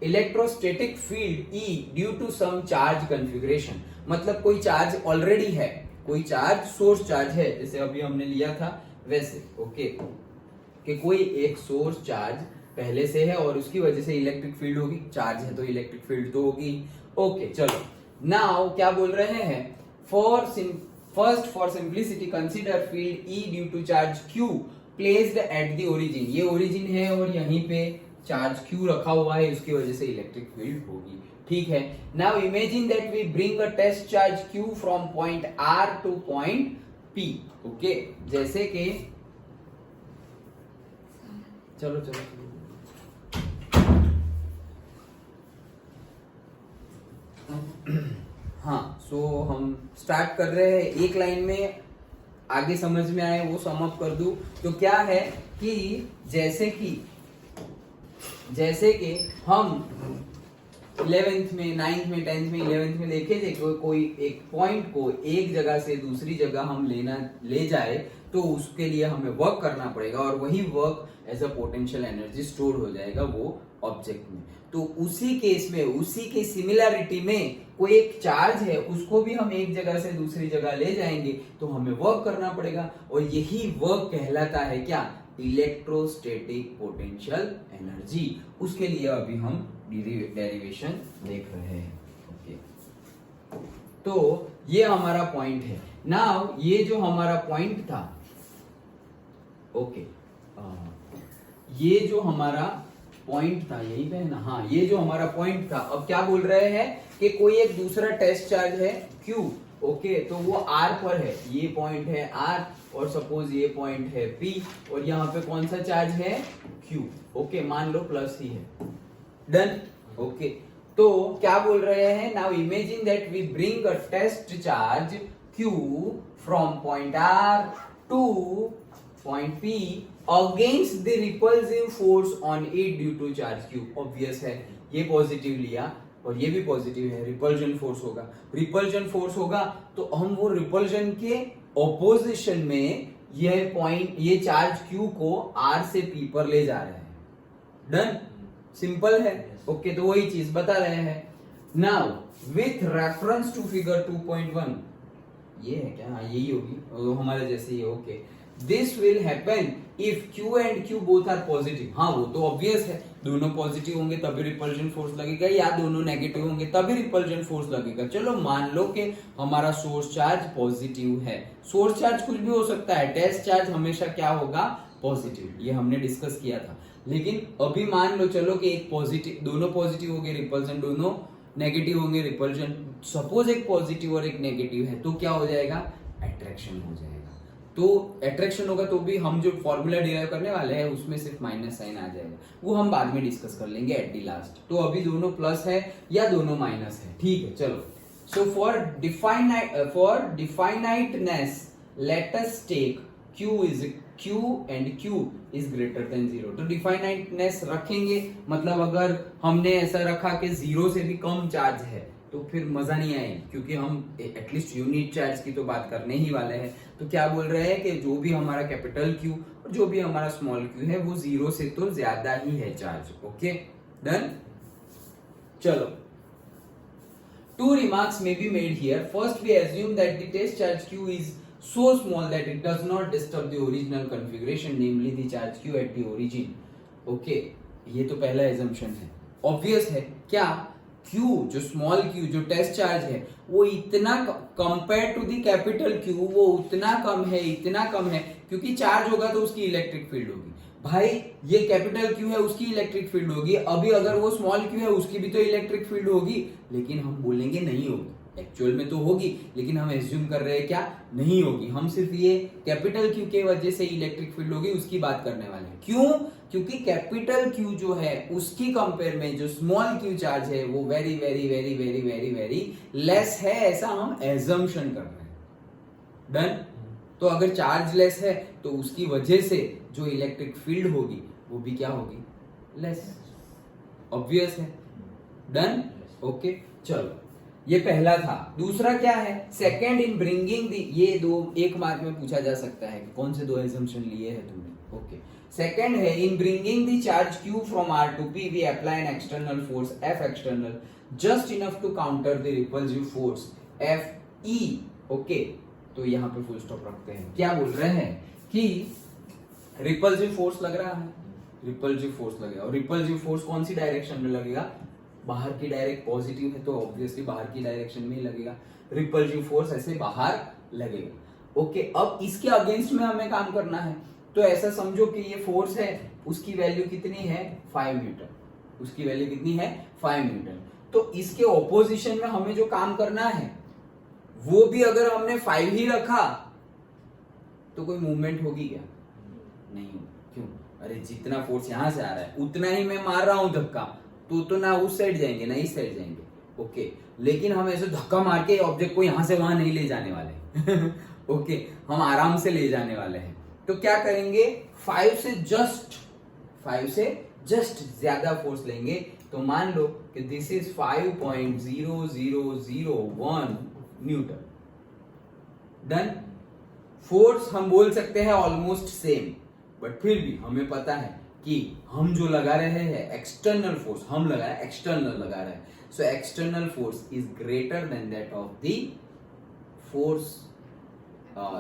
electrostatic field E due to some charge configuration. मतलब कोई चार्ज ऑलरेडी है, कोई चार्ज सोर्स चार्ज है, जैसे अभी हमने लिया था वैसे, ओके, कि कोई एक सोर्स चार्ज पहले से है और उसकी वजह से इलेक्ट्रिक फील्ड होगी, चार्ज है तो इलेक्ट्रिक फील्ड तो होगी। ओके, चलो नाउ क्या बोल रहे हैं, first for simplicity consider field E due to charge Q placed at the origin. ये ओरिजिन है और यहीं पे चार्ज Q रखा हुआ है, उसकी वजह से इलेक्ट्रिक फील्ड होगी, ठीक है। Now imagine that we bring a test charge Q from point R to point P, okay, जैसे कि चलो चलो हाँ, सो हम स्टार्ट कर रहे हैं। एक लाइन में आगे समझ में आए वो सम अप कर दूं तो क्या है कि जैसे कि हम 11th में, 9th में, 10th में, 11th में देखे थे कोई एक पॉइंट को एक जगह से दूसरी जगह हम ले जाए तो उसके लिए हमें वर्क करना पड़ेगा और वही work as a potential energy store हो जाएगा वो ऑब्जेक्ट में। तो उसी केस में, उसी के सिमिलरिटी में कोई एक चार्ज है, उसको भी हम एक जगह से दूसरी जगह ले जाएंगे तो हमें वर्क करना पड़ेगा और यही वर्क कहलाता है क्या, इलेक्ट्रोस्टैटिक पोटेंशियल एनर्जी। उसके लिए अभी हम डेरिवेशन देख रहे हैं, ओके। तो ये हमारा पॉइंट है। नाउ ये जो हमारा पॉइंट था, ओके, ये जो हमारा पॉइंट था यही पे है ना, हाँ, ये जो हमारा पॉइंट था, अब क्या बोल रहे हैं कि कोई एक दूसरा टेस्ट चार्ज है Q, ओके, तो वो R पर है, ये पॉइंट है R और सपोज ये पॉइंट है P और यहाँ पे कौन सा चार्ज है Q, ओके, मान लो प्लस ही है। Done, okay. तो क्या बोल रहे हैं, now imagine that we bring a test charge Q from point R to point P against the repulsive force on it due to charge Q। Obvious है, ये पॉजिटिव लिया और ये भी पॉजिटिव है, रिपल्जन फोर्स होगा। रिपल्जन फोर्स होगा तो हम वो रिपल्जन के ऑपोजिशन में ये पॉइंट, ये चार्ज Q को R से P पर ले जा रहे हैं। डन, सिंपल है, ओके। तो वही चीज बता रहे हैं। Now with reference to figure 2.1, ये है क्या, हाँ यही होगी, हमारे जैसे ही, okay. This will happen if Q and Q both are positive. हाँ, वो तो ऑब्वियस है, दोनों पॉजिटिव होंगे तभी रिपल्जन फोर्स लगेगा, या दोनों नेगेटिव होंगे तभी रिपल्जन फोर्स लगेगा। चलो मान लो कि हमारा सोर्स चार्ज पॉजिटिव है, सोर्स चार्ज कुछ भी हो सकता है, टेस्ट चार्ज हमेशा क्या होगा, पॉजिटिव, ये हमने डिस्कस किया था। लेकिन अभी मान लो चलो कि एक पॉजिटिव, दोनों पॉजिटिव हो गए, रिपल्जन दोनों नेगेटिव होंगे रिपल्शन। सपोज एक पॉजिटिव और एक नेगेटिव है तो क्या हो जाएगा, अट्रैक्शन हो जाएगा। तो अट्रैक्शन होगा तो भी हम जो फॉर्मूला डिराइव करने वाले हैं उसमें सिर्फ माइनस साइन आ जाएगा, वो हम बाद में डिस्कस कर लेंगे एट दी लास्ट। तो अभी दोनों प्लस है या दोनों माइनस है, ठीक है चलो। So for definiteness let us take Q and Q is greater than 0। तो डिफाइनाइटनेस रखेंगे, मतलब अगर हमने ऐसा रखा कि 0 से भी कम चार्ज है तो फिर मजा नहीं आएगी, क्योंकि हम एटलीस्ट यूनिट चार्ज की तो बात करने ही वाले हैं। तो क्या बोल रहे हैं कि जो भी हमारा कैपिटल Q और जो भी हमारा स्मॉल q है वो 0 से तो ज्यादा ही है चार्ज। ओके डन, चलो। Two remarks may be made here. First, we assume that the test charge Q is so small that it does not disturb the original configuration, namely the charge Q at the origin. Okay, ये तो पहला assumption है। Obvious है क्या, Q जो small q जो test charge है वो इतना compare to the capital Q वो उतना कम है क्योंकि चार्ज होगा तो उसकी इलेक्ट्रिक फील्ड होगी। भाई ये कैपिटल Q है उसकी इलेक्ट्रिक फील्ड होगी, अभी अगर वो स्मॉल q है उसकी भी तो इलेक्ट्रिक फील्ड होगी, लेकिन हम बोलेंगे नहीं होगी। एक्चुअल में तो होगी लेकिन हम एज्यूम कर रहे हैं क्या, नहीं होगी। हम सिर्फ ये कैपिटल Q के वजह से इलेक्ट्रिक फील्ड होगी उसकी बात करने वाले हैं। क्यों, क्योंकि कैपिटल Q जो है उसकी कंपेयर में जो स्मॉल q चार्ज है वो very very very very very very less है, ऐसा हम एजम्पशन कर रहे हैं। डन। तो अगर चार्ज लेस है तो उसकी वजह से जो इलेक्ट्रिक फील्ड होगी वो भी क्या होगी, लेस। ऑब्वियस है। डन। ओके चलो, ये पहला था। दूसरा क्या है, सेकंड इन ब्रिंगिंग दी, ये दो एक मार्क में पूछा जा सकता है कि कौन से दो एजम्पशन लिए हैं तुमने। ओके सेकंड है in bringing the charge Q from R to P we apply an external force F external just enough to counter the repulsive force FE। Okay तो यहाँ पे फुल स्टॉप रखते हैं। क्या बोल रहे हैं कि रिपल्सिव फोर्स लग रहा है, रिपल्सिव फोर्स लगेगा, और रिपल्सिव फोर्स कौन सी डायरेक्शन में लगेगा, बाहर की डायरेक्ट पॉजिटिव है तो ऑब्वियसली बाहर की डायरेक्शन में ही लगेगा। रिपल्सिव फोर्स ऐसे बाहर लगेगा। ओके अब इसके अगेंस्ट में हमें काम करना है, तो ऐसा समझो कि ये फोर्स है उसकी वैल्यू कितनी है 5 न्यूटन, उसकी वैल्यू कितनी है 5 न्यूटन। तो इसके ऑपोजिशन में हमें जो काम करना है वो भी अगर हमने 5 ही रखा तो कोई मूवमेंट होगी क्या, नहीं होगी। क्यों, अरे जितना फोर्स यहां से आ रहा है उतना ही मैं मार रहा हूं धक्का, तो ना उस साइड जाएंगे ना इस साइड जाएंगे। ओके लेकिन हम ऐसे धक्का मार के ऑब्जेक्ट को यहां से वहां नहीं ले जाने वाले ओके हम आराम से ले जाने वाले हैं। तो क्या करेंगे, 5 से जस्ट ज्यादा फोर्स लेंगे। तो मान लो कि this is 5.0001 Newton. Done. Force हम बोल सकते हैं ऑलमोस्ट सेम, बट फिर भी हमें पता है कि हम जो लगा रहे हैं एक्सटर्नल फोर्स, हम एक्सटर्नल लगा रहे हैं। So external force is greater then that of the force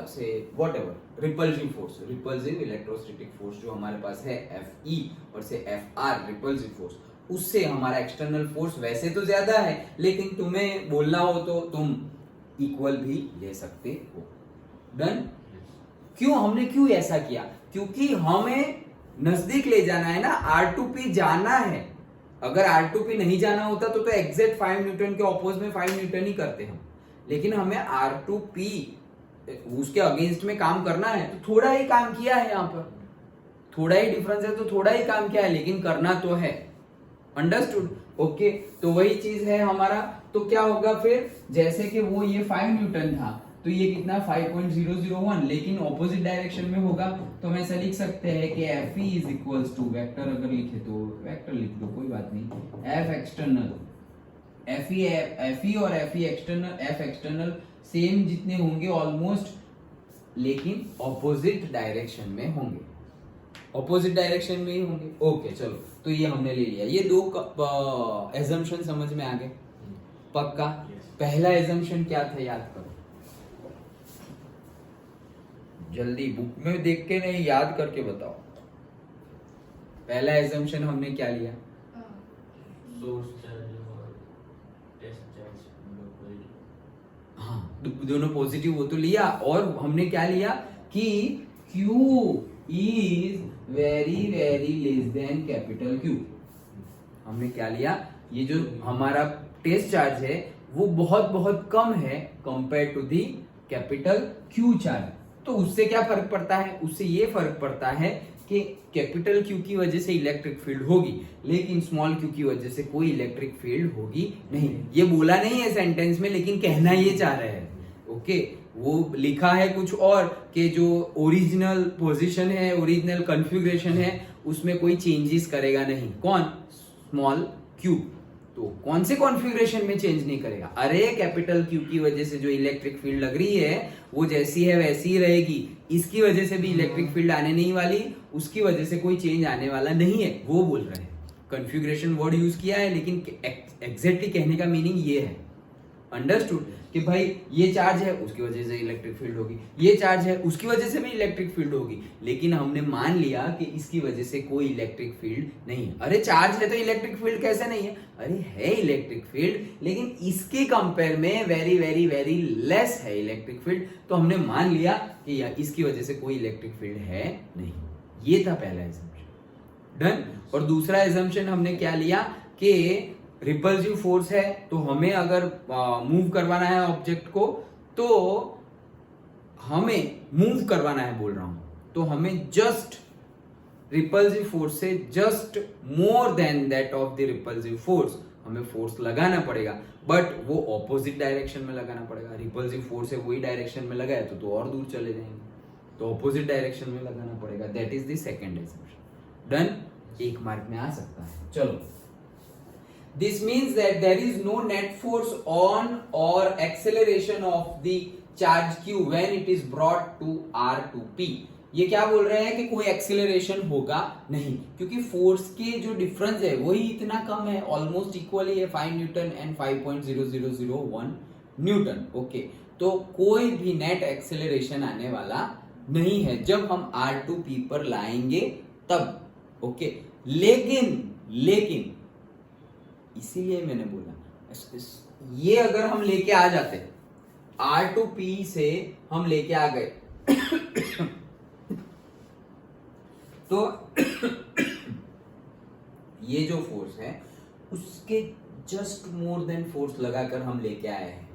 say whatever repulsive force, repulsive electrostatic force जो हमारे पास है Fe और से Fr रिपल्सिव फोर्स, उससे हमारा एक्सटर्नल फोर्स वैसे तो ज्यादा है लेकिन तुम्हें बोलना हो तो तुम इक्वल भी ले सकते हो। डन। हमने क्यों ऐसा किया, क्योंकि हमें नजदीक ले जाना है ना, R2P जाना है। अगर R2P नहीं जाना होता तो एग्जैक्ट 5 न्यूटन के ऑपोज में 5 न्यूटन ही करते हम, लेकिन हमें R2P उसके अगेंस्ट में काम करना है तो थोड़ा ही काम किया है, यहाँ पर थोड़ा ही डिफरेंस है तो थोड़ा ही काम किया है, लेकिन करना तो है। अंडरस्टूड। ओके तो वही चीज है हमारा। तो क्या होगा फिर, जैसे कि वो ये 5 न्यूटन था तो ये कितना 5.001, लेकिन ऑपोजिट डायरेक्शन में होगा तो हम ऐसा लिख सकते हैं कि Fe is equals to, vector अगर लिखे तो वेक्टर लिख दो कोई बात नहीं, F एक्सटर्नल Fe और Fe external, F external same जितने होंगे ऑलमोस्ट, लेकिन ऑपोजिट डायरेक्शन में होंगे, ऑपोजिट डायरेक्शन में ही होंगे। ओके चलो तो ये हमने ले लिया। ये दो एजम्पशन समझ में आ गए पक्का। पहला एजम्पशन क्या था याद करो जल्दी, बुक में देख के नहीं याद करके बताओ। पहला एजम्पशन हमने क्या लिया, हाँ दोनों पॉजिटिव वो तो लिया, और हमने क्या लिया कि Q is very very less than capital Q। हमने क्या लिया, ये जो हमारा टेस्ट चार्ज है वो बहुत बहुत कम है compare to the capital Q charge. तो उससे क्या फर्क पड़ता है, उससे ये फर्क पड़ता है कि कैपिटल क्यू की वजह से इलेक्ट्रिक फील्ड होगी लेकिन स्मॉल क्यू की वजह से कोई इलेक्ट्रिक फील्ड होगी नहीं। ये बोला नहीं है सेंटेंस में लेकिन कहना ये चाह रहे हैं। ओके, वो लिखा है कुछ और कि जो ओरिजिनल पोजीशन है, ओरिजिनल कॉन्फ़िगरेशन है, उसमें कोई चेंजेस करेगा नहीं। कौन? Small Q. तो कौन से कॉन्फ़िगरेशन में चेंज नहीं करेगा? अरे कैपिटल क्यू की वजह से जो इलेक्ट्रिक फील्ड लग रही है वो जैसी है वैसी ही रहेगी, इसकी वजह से भी इलेक्ट्रिक फील्ड आने नहीं वाली, उसकी वजह से कोई चेंज आने वाला नहीं है, वो बोल रहे हैं। कॉन्फ़िगरेशन वर्ड यूज किया है लेकिन एग्जैक्टली कहने का मीनिंग ये है। अंडरस्टूड कि भाई ये चार्ज है उसकी वजह से इलेक्ट्रिक फील्ड होगी, ये चार्ज है उसकी वजह से भी इलेक्ट्रिक फील्ड होगी, लेकिन हमने मान लिया कि इसकी वजह से कोई इलेक्ट्रिक फील्ड नहीं है। अरे चार्ज है तो इलेक्ट्रिक फील्ड कैसे नहीं है? अरे है इलेक्ट्रिक फील्ड लेकिन इसके कंपेयर में वेरी वेरी वेरी लेस है इलेक्ट्रिक फील्ड। तो हमने मान लिया कि इसकी वजह से कोई इलेक्ट्रिक फील्ड है नहीं। ये था पहला एजम्पशन। डन। और दूसरा एजम्पशन हमने क्या लिया कि रिपल्सिव फोर्स है तो हमें अगर मूव करवाना है ऑब्जेक्ट को, तो हमें मूव करवाना है बोल रहा हूं, तो हमें जस्ट रिपल्सिव फोर्स से just more than that of the repulsive force हमें फोर्स लगाना पड़ेगा, बट वो ऑपोजिट डायरेक्शन में लगाना पड़ेगा। रिपल्सिव फोर्स है वही डायरेक्शन में लगाए तो और दूर चले जाएंगे, तो ऑपोजिट डायरेक्शन में लगाना पड़ेगा। That is the second assumption. Done. 1 mark में आ सकता है। चलो, this means that there is no net force on or acceleration of the charge q when it is brought to r to p। ये क्या बोल रहे हैं कि कोई एक्सेलरेशन होगा नहीं, क्योंकि फोर्स के जो डिफरेंस है वही इतना कम है, ऑलमोस्ट इक्वली है, 5 न्यूटन एंड 5.0001 न्यूटन। ओके, तो कोई भी नेट एक्सेलरेशन आने वाला नहीं है जब हम r to p पर लाएंगे तब। ओके, लेकिन इसीलिए मैंने बोला ये अगर हम लेके आ जाते R to P से हम लेके आ गए तो ये जो फोर्स है उसके जस्ट मोर देन फोर्स लगाकर हम लेके आए हैं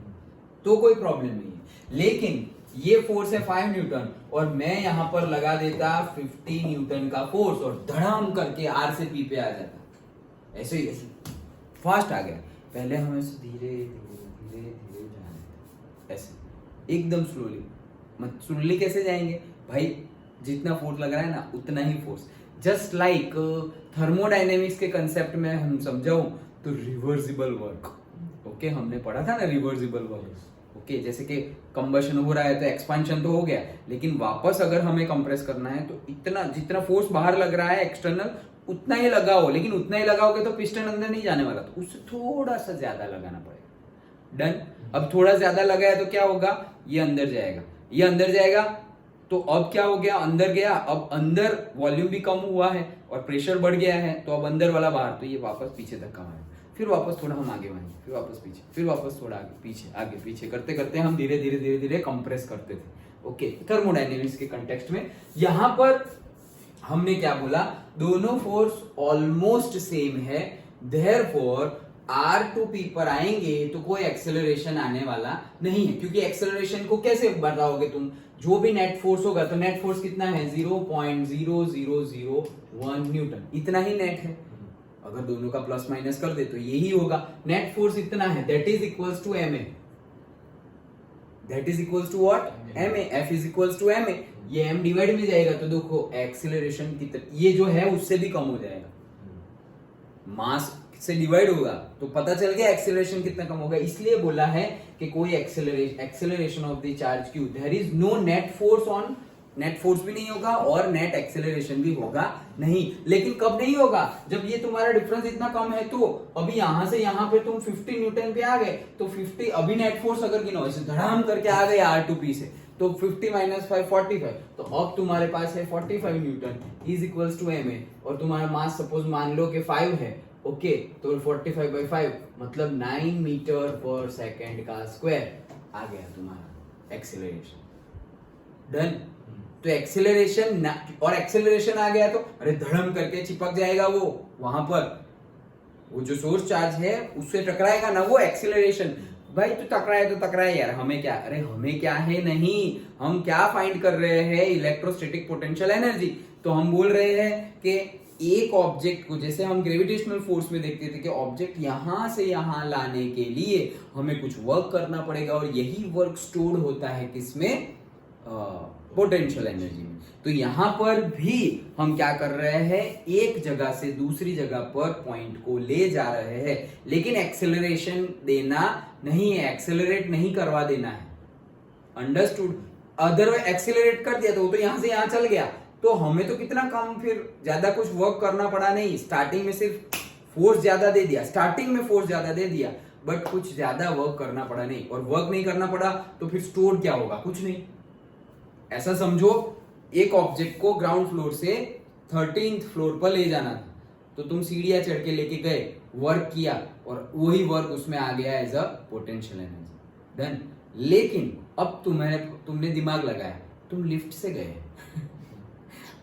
तो कोई प्रॉब्लम नहीं है। लेकिन ये फोर्स है 5 न्यूटन और मैं यहां पर लगा देता 50 न्यूटन का फोर्स और धड़ाम करके R से P पे आ जाता। ऐसे ही फास्ट आ गया। पहले हमें धीरे धीरे जाना है, ऐसे एकदम स्लोली कैसे जाएंगे भाई? जितना फोर्स लग रहा है ना उतना ही फोर्स। जस्ट लाइक थर्मोडायनेमिक्स के कंसेप्ट में हम समझाऊं तो रिवर्सिबल वर्क। ओके, हमने पढ़ा था ना रिवर्सिबल वर्क। ओके, जैसे कि कंबशन हो रहा है तो एक्सपांशन तो हो गया, लेकिन वापस अगर हमें कंप्रेस करना है तो इतना जितना फोर्स बाहर लग रहा है एक्सटर्नल उतना ही लगाओ, लेकिन उतना ही लगाओगे तो पिस्टन अंदर नहीं जाने वाला, तो उससे थोड़ा सा ज्यादा लगाना पड़ेगा। डन। अब थोड़ा ज्यादा लगाया तो क्या होगा? ये अंदर जाएगा, ये अंदर जाएगा, तो अब क्या हो गया? अंदर गया। अब अंदर वॉल्यूम भी कम हुआ है और प्रेशर बढ़ गया है, तो अब अंदर वाला बाहर, तो ये वापस पीछे धक्का मारेगा, फिर वापस थोड़ा हम आगे बढ़ेंगे, फिर वापस पीछे, फिर वापस थोड़ा आगे पीछे करते करते हम धीरे धीरे कंप्रेस करते थे। ओके, थर्मोडायनेमिक्स के कंटेक्स्ट में यहां पर हमने क्या बोला? दोनों फोर्स ऑलमोस्ट सेम है, देयरफॉर R to P पर आएंगे तो कोई एक्सेलरेशन आने वाला नहीं है, क्योंकि एक्सेलरेशन को कैसे बताओगे तुम? जो भी नेट फोर्स होगा तो नेट फोर्स कितना है? 0.0001 न्यूटन, इतना ही नेट है। अगर दोनों का प्लस माइनस कर दे तो यही होगा। नेट फोर्स इतना है, that is equals to ma। That is equals to what? ma। F is equals to ma। ये m डिवाइड में जाएगा तो देखो एक्सीलरेशन कितना, ये जो है उससे भी कम हो जाएगा। मास से डिवाइड होगा तो पता चल गया एक्सीलरेशन कितना कम होगा। इसलिए बोला है कि कोई acceleration of the charge Q, there is no net force on, net force भी नहीं होगा और नेट एक्सेलरेशन भी होगा नहीं। लेकिन कब नहीं होगा? जब ये तुम्हारा डिफरेंस इतना कम है। तो अभी यहां से यहां पे तुम 50 न्यूटन पे आ गए, तो 50 अभी नेट फोर्स अगर गिनो ऐसे धड़ाम करके आ गए R to P से, तो 50 - 5 45, तो अब तुम्हारे पास है 45 newton is equals to ma, और तुम्हारा मास सपोज मान लो कि 5 है। ओके, तो 45/5 मतलब 9 मीटर पर सेकेंड का स्क्वायर आ गया तुम्हारा एक्सेलरेशन। डन। तो एक्सेलरेशन और एक्सेलरेशन आ गया तो अरे धड़म करके चिपक जाएगा वो वहां पर। वो जो सोर्स चार्ज है उससे टकराएगा ना, वो एक्सेलरेशन। भाई तो टकराए तो टकराए यार, हमें क्या, अरे हमें क्या है, नहीं, हम क्या फाइंड कर रहे हैं, इलेक्ट्रोस्टैटिक पोटेंशियल एनर्जी। तो हम बोल रहे हैं कि एक ऑब्जेक्ट को, जैसे हम ग्रेविटेशनल फोर्स में देखते थे कि ऑब्जेक्ट यहां से यहां लाने के लिए हमें कुछ वर्क करना पड़ेगा, और यही वर्क स्टोर्ड होता है किसमें, पोटेंशियल एनर्जी में। तो यहां पर भी हम क्या कर रहे हैं, एक जगह से दूसरी जगह पर पॉइंट को ले जा रहे हैं, लेकिन एक्सेलरेशन देना नहीं है, एक्सेलरेट नहीं करवा देना है, अंडरस्टूड। अदरवाइज एक्सेलरेट कर दिया तो वो तो यहां से यहां चल गया, तो हमें तो कितना कम, फिर ज्यादा कुछ वर्क करना पड़ा नहीं, स्टार्टिंग में सिर्फ फोर्स ज्यादा दे दिया, स्टार्टिंग में फोर्स ज्यादा दे दिया, बट कुछ ज्यादा वर्क करना पड़ा नहीं, और वर्क नहीं करना पड़ा तो फिर स्टोर क्या होगा, कुछ नहीं। ऐसा समझो, एक ऑब्जेक्ट को ग्राउंड फ्लोर से 13th फ्लोर पर ले जाना था, तो तुम सीढ़ियां चढ़ के लेके गए, वर्क किया, और वही वर्क उसमें आ गया as a potential energy, done. लेकिन अब तुमने दिमाग लगाया, तुम लिफ्ट से गए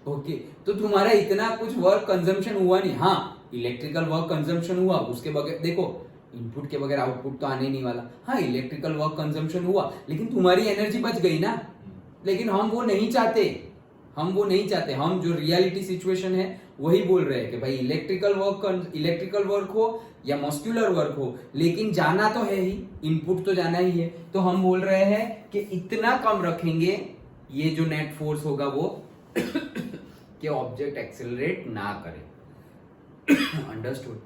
ओके तो तुम्हारा इतना कुछ वर्क कंजम्पशन हुआ नहीं। हाँ, इलेक्ट्रिकल वर्क कंजम्पशन हुआ, उसके बगैर देखो इनपुट के बगैर आउटपुट तो आने नहीं वाला। हाँ, इलेक्ट्रिकल वर्क कंजम्पशन हुआ, लेकिन तुम्हारी एनर्जी बच गई ना। लेकिन हम वो नहीं चाहते, हम जो रियलिटी सिचुएशन है वही बोल रहे हैं कि भाई इलेक्ट्रिकल वर्क हो या मस्कुलर वर्क हो, लेकिन जाना तो है ही, इनपुट तो जाना ही है। तो हम बोल रहे हैं कि इतना कम रखेंगे ये जो नेट फोर्स होगा वो कि ऑब्जेक्ट एक्सेलरेट ना करे। अंडरस्टूड,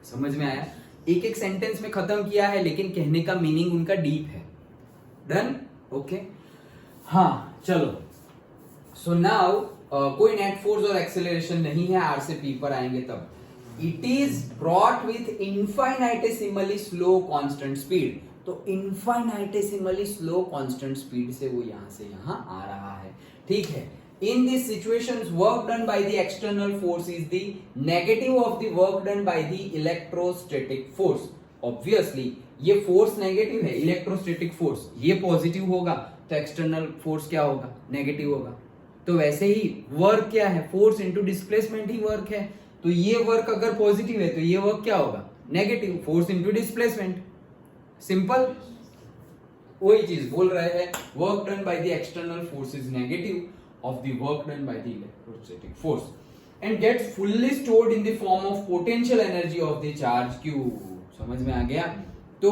समझ में आया? एक एक सेंटेंस में खत्म किया है, लेकिन कहने का मीनिंग उनका डीप है। Done, okay. हाँ चलो, सो नाउ कोई नेट फोर्स और एक्सेलरेशन नहीं है, आर से पी पर आएंगे तब। It is brought with infinitesimally slow constant speed. तो इनफाइनाइटेसिमली स्लो कांस्टेंट स्पीड से वो यहां से यहां आ रहा है, ठीक है। In these situations, work done by the external force is the negative of the work done by the electrostatic force. Obviously, ये फोर्स नेगेटिव है, इलेक्ट्रोस्टैटिक फोर्स, ये पॉजिटिव होगा तो एक्सटर्नल फोर्स क्या होगा, नेगेटिव होगा। तो वैसे ही वर्क क्या है, फोर्स इनटू डिस्प्लेसमेंट ही वर्क है। तो ये वर्क अगर पॉजिटिव है तो ये वर्क क्या होगा, negative, force into displacement. Simple, वही चीज बोल रहे हैं, work done by the external force is negative of the work done by the electrostatic force and gets fully stored in the form of potential energy of the charge q। समझ में आ गया? तो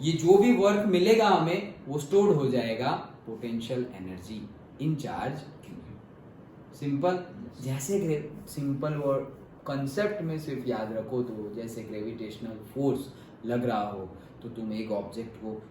ये जो भी वर्क मिलेगा हमें वो स्टोर्ड हो जाएगा potential energy in charge q। Simple, जैसे सिंपल वर्ड कंसेप्ट में सिर्फ याद रखो तो जैसे ग्रेविटेशनल फोर्स लग रहा हो तो तुम एक ऑब्जेक्ट को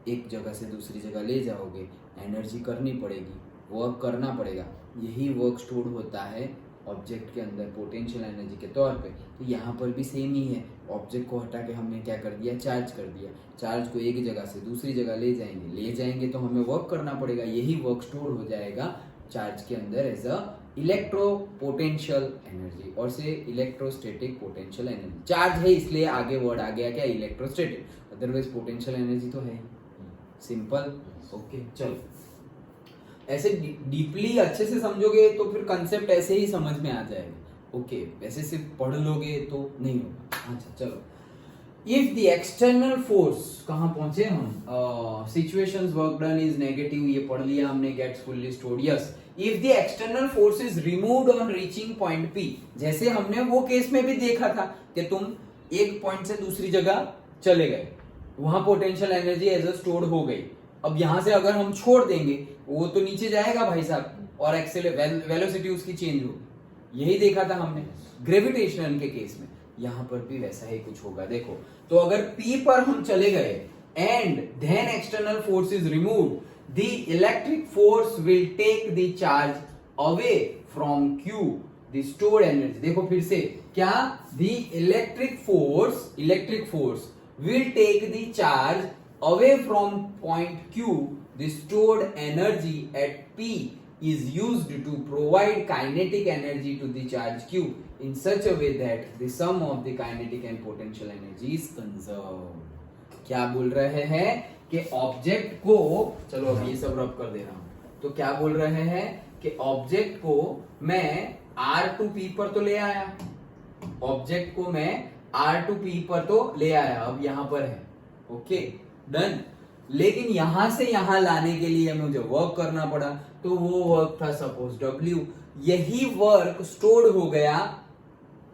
एक जगह से दूसरी जगह ले जाओगे, एनर्जी करनी पड़ेगी, वर्क करना पड़ेगा, यही वर्क स्टोर होता है ऑब्जेक्ट के अंदर पोटेंशियल एनर्जी के तौर पे। तो यहाँ पर भी सेम ही है, ऑब्जेक्ट को हटा के हमने क्या कर दिया, चार्ज कर दिया। चार्ज को एक जगह से दूसरी जगह ले जाएंगे तो हमें वर्क करना पड़ेगा, यही वर्क स्टोर हो जाएगा चार्ज के अंदर as a electro potential energy, और से इलेक्ट्रोस्टैटिक पोटेंशियल एनर्जी। चार्ज है इसलिए आगे वर्ड आ गया क्या, इलेक्ट्रोस्टैटिक, अदरवाइज पोटेंशियल एनर्जी तो है। Simple, okay. चलो, ऐसे डीपली अच्छे से समझोगे तो फिर कंसेप्ट ऐसे ही समझ में आ जाएगा, ओके। वैसे सिर्फ पढ़ लोगे तो नहीं होगा। अच्छा चलो, इफ द एक्सटर्नल फोर्स, कहाँ पहुंचे हम, situations work done is negative, ये पढ़ लिया हमने, gets fully stored, yes. If the external force is removed on reaching point P, जैसे हमने वो केस में भी देखा था कि तुम एक पॉइंट से दूसरी जगह चले गए, वहां potential energy as a stored हो गई। अब यहां से अगर हम छोड़ देंगे वो तो नीचे जाएगा भाई साहब, और वेलोसिटी उसकी चेंज होगी, यही देखा था हमने ग्रेविटेशन के केस में। यहां पर भी वैसा ही कुछ होगा, देखो। तो अगर P पर हम चले गए and then external force is removed, the electric force will take the charge away from Q, the stored energy. देखो फिर से क्या, the electric force will take the charge away from point Q. The stored energy at P is used to provide kinetic energy to the charge Q in such a way that the sum of the kinetic and potential energy is conserved। क्या बोल रहे हैं कि object को, चलो अब ये सब रब कर दे रहा हूं, तो क्या बोल रहे हैं कि ऑब्जेक्ट को मैं R to P पर तो ले आया, ऑब्जेक्ट को मैं R2P पर तो ले आया, अब यहां पर है, ओके डन। लेकिन यहां से यहां लाने के लिए मुझे वर्क करना पड़ा, तो वो वर्क था सपोज W। यही वर्क स्टोर्ड हो गया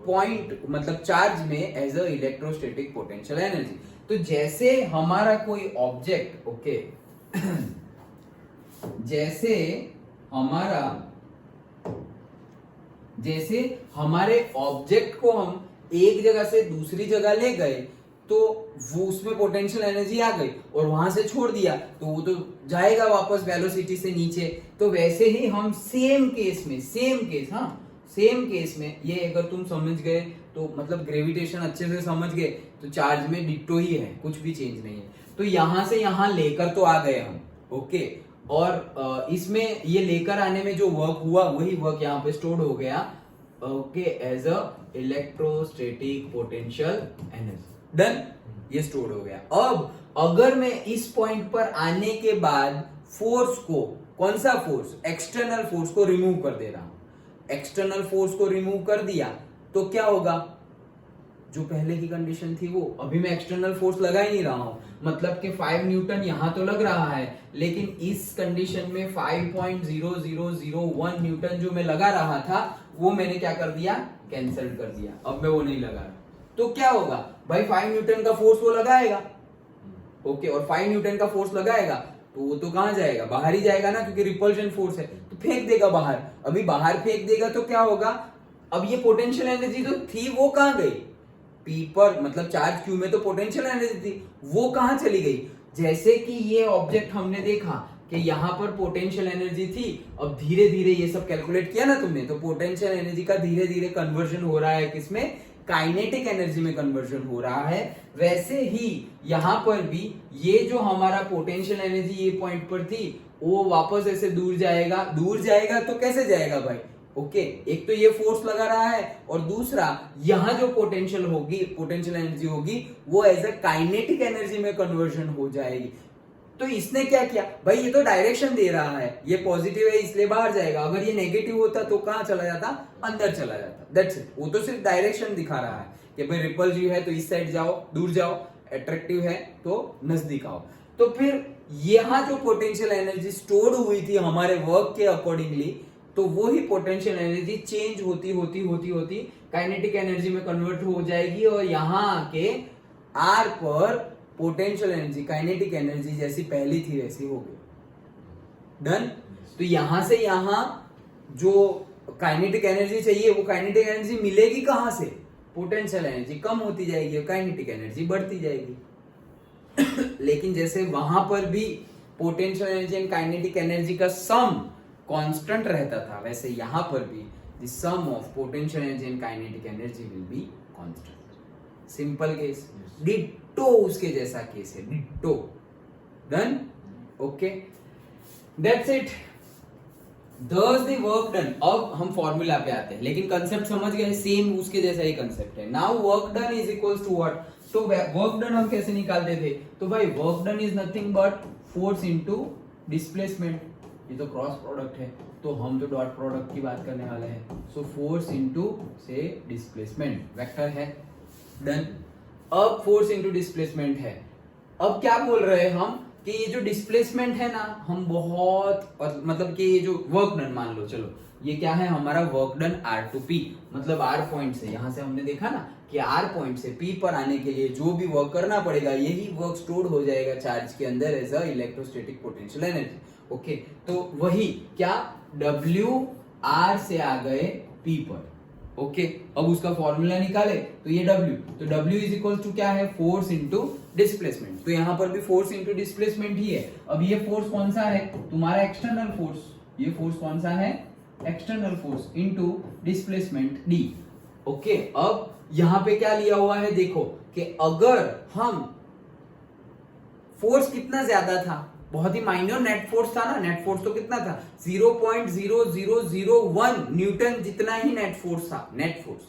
पॉइंट मतलब चार्ज में as a electrostatic potential energy. तो जैसे हमारा कोई ऑब्जेक्ट, ओके जैसे हमारे ऑब्जेक्ट को हम एक जगह से दूसरी जगह ले गए, तो वो उसमें पोटेंशियल एनर्जी आ गई और वहां से छोड़ दिया तो वो तो जाएगा वापस वेलोसिटी से नीचे। तो वैसे ही हम सेम केस में ये अगर तुम समझ गए तो मतलब ग्रेविटेशन अच्छे से समझ गए, तो चार्ज में डिट्टो ही है, कुछ भी चेंज नहीं है। तो यहां से यहां लेकर तो आ गए हम, ओके। और इसमें ये लेकर आने में जो वर्क हुआ वही वर्क यहाँ पे स्टोर्ड हो गया, okay, as a electrostatic potential energy. Done, ये स्टोर्ड हो गया। अब अगर मैं इस पॉइंट पर आने के बाद फोर्स को, कौन सा फोर्स, एक्सटर्नल फोर्स को रिमूव कर दे रहा हूं, एक्सटर्नल फोर्स को रिमूव कर दिया तो क्या होगा, जो पहले की कंडीशन थी वो, अभी मैं एक्सटर्नल फोर्स लगा ही नहीं रहा हूं, मतलब कि 5 न्यूटन यहां तो लग रहा है, लेकिन इस कंडीशन में 5.0001 न्यूटन जो मैं लगा रहा था वो मैंने क्या कर दिया, कैंसिल कर दिया, अब मैं वो नहीं लगा रहा। तो क्या होगा भाई, 5 न्यूटन का फोर्स वो लगाएगा, ओके, और 5 न्यूटन का फोर्स लगाएगा तो वो तो कहां जाएगा, बाहर ही जाएगा ना, क्योंकि रिपल्शन फोर्स है, तो फेंक देगा बाहर। अभी बाहर फेंक देगा तो क्या होगा, अब ये पोटेंशियल एनर्जी तो थी वो कहां गई, पी पर मतलब चार्ज क्यू में तो पोटेंशियल एनर्जी थी, वो कहां चली गई। जैसे कि ये ऑब्जेक्ट हमने देखा कि यहां पर पोटेंशियल एनर्जी थी, अब धीरे धीरे ये सब कैलकुलेट किया ना तुमने, तो पोटेंशियल एनर्जी का धीरे धीरे कन्वर्जन हो रहा है किसमें, काइनेटिक एनर्जी में कन्वर्जन हो रहा है। वैसे ही यहां पर भी ये जो हमारा पोटेंशियल एनर्जी ये पॉइंट पर थी वो वापस ऐसे दूर जाएगा, दूर जाएगा तो कैसे जाएगा भाई, ओके, एक तो ये फोर्स लगा रहा है और दूसरा यहां जो पोटेंशियल होगी, पोटेंशियल एनर्जी होगी वो एज अ काइनेटिक एनर्जी में कन्वर्जन हो जाएगी। तो इसने क्या किया भाई, ये तो डायरेक्शन दे रहा है, ये पॉजिटिव है इसलिए बाहर जाएगा, अगर ये नेगेटिव होता तो कहां चला जाता, अंदर चला जाता, दैट्स इट। वो तो सिर्फ डायरेक्शन दिखा रहा है कि भाई रिपल्सिव है तो इस साइड जाओ, दूर जाओ, अट्रैक्टिव है तो नजदीक आओ। तो फिर यहां जो पोटेंशियल एनर्जी स्टोर्ड हुई थी हमारे वर्क के अकॉर्डिंगली, तो वो ही पोटेंशियल एनर्जी चेंज होती होती होती होती काइनेटिक एनर्जी में कन्वर्ट हो जाएगी, और यहां आके आर पर पोटेंशियल एनर्जी, काइनेटिक एनर्जी जैसी पहली थी वैसी हो गई। डन। तो यहां से यहां जो काइनेटिक एनर्जी चाहिए वो काइनेटिक एनर्जी मिलेगी कहां से, पोटेंशियल एनर्जी कम होती जाएगी और काइनेटिक एनर्जी बढ़ती जाएगी। लेकिन जैसे वहां पर भी potential energy and kinetic energy का सम कांस्टेंट रहता था, वैसे यहां पर भी the sum of potential energy and kinetic energy will be constant. Simple case, ditto उसके जैसा केस है, ditto. Done, okay, that's it, thus the work done। अब हम फॉर्मूला पे आते हैं, लेकिन कंसेप्ट समझ गए, सेम उसके जैसा ही कंसेप्ट है। Now work done is equals to what, तो वर्क डन हम कैसे निकालते थे, तो भाई work done is nothing but force into displacement, ये तो क्रॉस प्रोडक्ट है तो हम तो डॉट प्रोडक्ट की बात करने वाले हैं, सो फोर्स इनटू से डिस्प्लेसमेंट, वेक्टर है। डन। अब फोर्स इनटू डिस्प्लेसमेंट है, अब क्या बोल रहे हैं हम कि ये जो डिस्प्लेसमेंट है ना, हम बहुत मतलब कि ये जो वर्क डन, मान लो चलो ये क्या है हमारा वर्क डन R2P, मतलब R पॉइंट से, यहां से हमने देखा ना कि R पॉइंट से P पर आने के लिए जो भी वर्क करना पड़ेगा यही वर्क स्टोर्ड हो जाएगा चार्ज के अंदर as a electrostatic potential energy, okay. तो वही क्या, W R से आ गए P पर, ओके। अब उसका फॉर्मूला निकाले तो ये W, तो W इज इक्वल टू क्या है, फोर्स इनटू डिस्प्लेसमेंट, तो यहां पर भी फोर्स इनटू डिस्प्लेसमेंट ही है। अब ये फोर्स कौन सा है, तुम्हारा एक्सटर्नल फोर्स, ये फोर्स कौन सा है, external force into displacement D, okay. अब यहां पे क्या लिया हुआ है, देखो कि अगर हम फोर्स कितना ज्यादा था, बहुत ही माइनर नेट फोर्स था ना, नेट फोर्स तो कितना था 0.0001 न्यूटन जितना ही नेट फोर्स था, नेट फोर्स।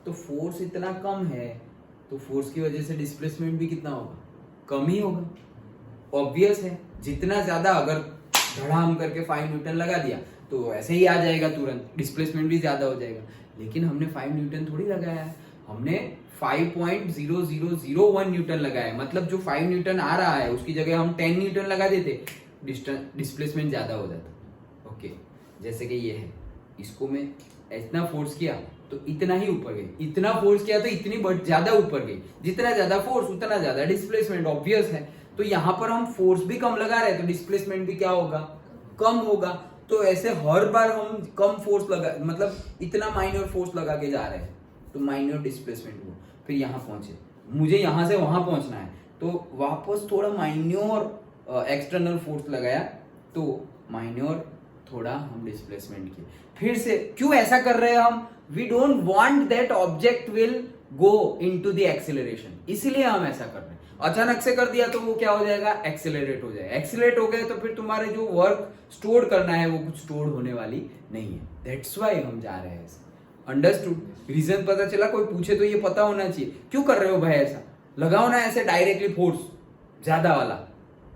तो फोर्स इतना कम है तो फोर्स की वजह से डिस्प्लेसमेंट भी कितना होगा, कम ही होगा, ऑब्वियस है। जितना ज्यादा अगर धड़ाम करके 5 न्यूटन लगा दिया तो ऐसे ही आ जाएगा तुरंत, डिस्प्लेसमेंट भी ज्यादा हो जाएगा। लेकिन हमने 5 न्यूटन थोड़ी लगाया है, हमने 5.0001 न्यूटन लगाया, मतलब जो 5 न्यूटन आ रहा है उसकी जगह हम 10 न्यूटन लगा देते, डिस्प्लेसमेंट ज्यादा हो जाता। ओके, जैसे कि ये है, इसको मैं इतना फोर्स किया तो इतना ही ऊपर गई, इतना फोर्स किया तो इतनी ज्यादा ऊपर गई, जितना ज्यादा फोर्स उतना ज्यादा डिस्प्लेसमेंट, ऑब्वियस है। तो यहाँ पर हम फोर्स भी कम लगा रहे हैं तो डिस्प्लेसमेंट भी क्या होगा, कम होगा। तो ऐसे हर बार हम कम फोर्स लगा, मतलब इतना माइनर फोर्स लगा के जा रहे हैं तो माइनर डिस्प्लेसमेंट हुआ। फिर यहाँ पहुंचे, मुझे यहाँ से वहां पहुंचना है तो वापस थोड़ा माइन्योर एक्सटर्नल फोर्स लगाया तो माइन्योर थोड़ा हम डिस्प्लेसमेंट किए। फिर से क्यों ऐसा कर रहे हैं हम, we don't want that object will go into the acceleration, इसलिए हम ऐसा कर रहे हैं। अचानक से कर दिया तो वो क्या हो जाएगा, एक्सेलरेट हो जाएगा। एक्सेलरेट हो गए तो फिर तुम्हारे जो वर्क स्टोर करना है वो कुछ स्टोर होने वाली नहीं है। दैट्स वाई हम जा रहे हैं ऐसे। अंडरस्टूड, रीजन पता चला। कोई पूछे तो ये पता होना चाहिए, क्यों कर रहे हो भाई ऐसा, लगाओ ना ऐसे डायरेक्टली फोर्स ज्यादा वाला,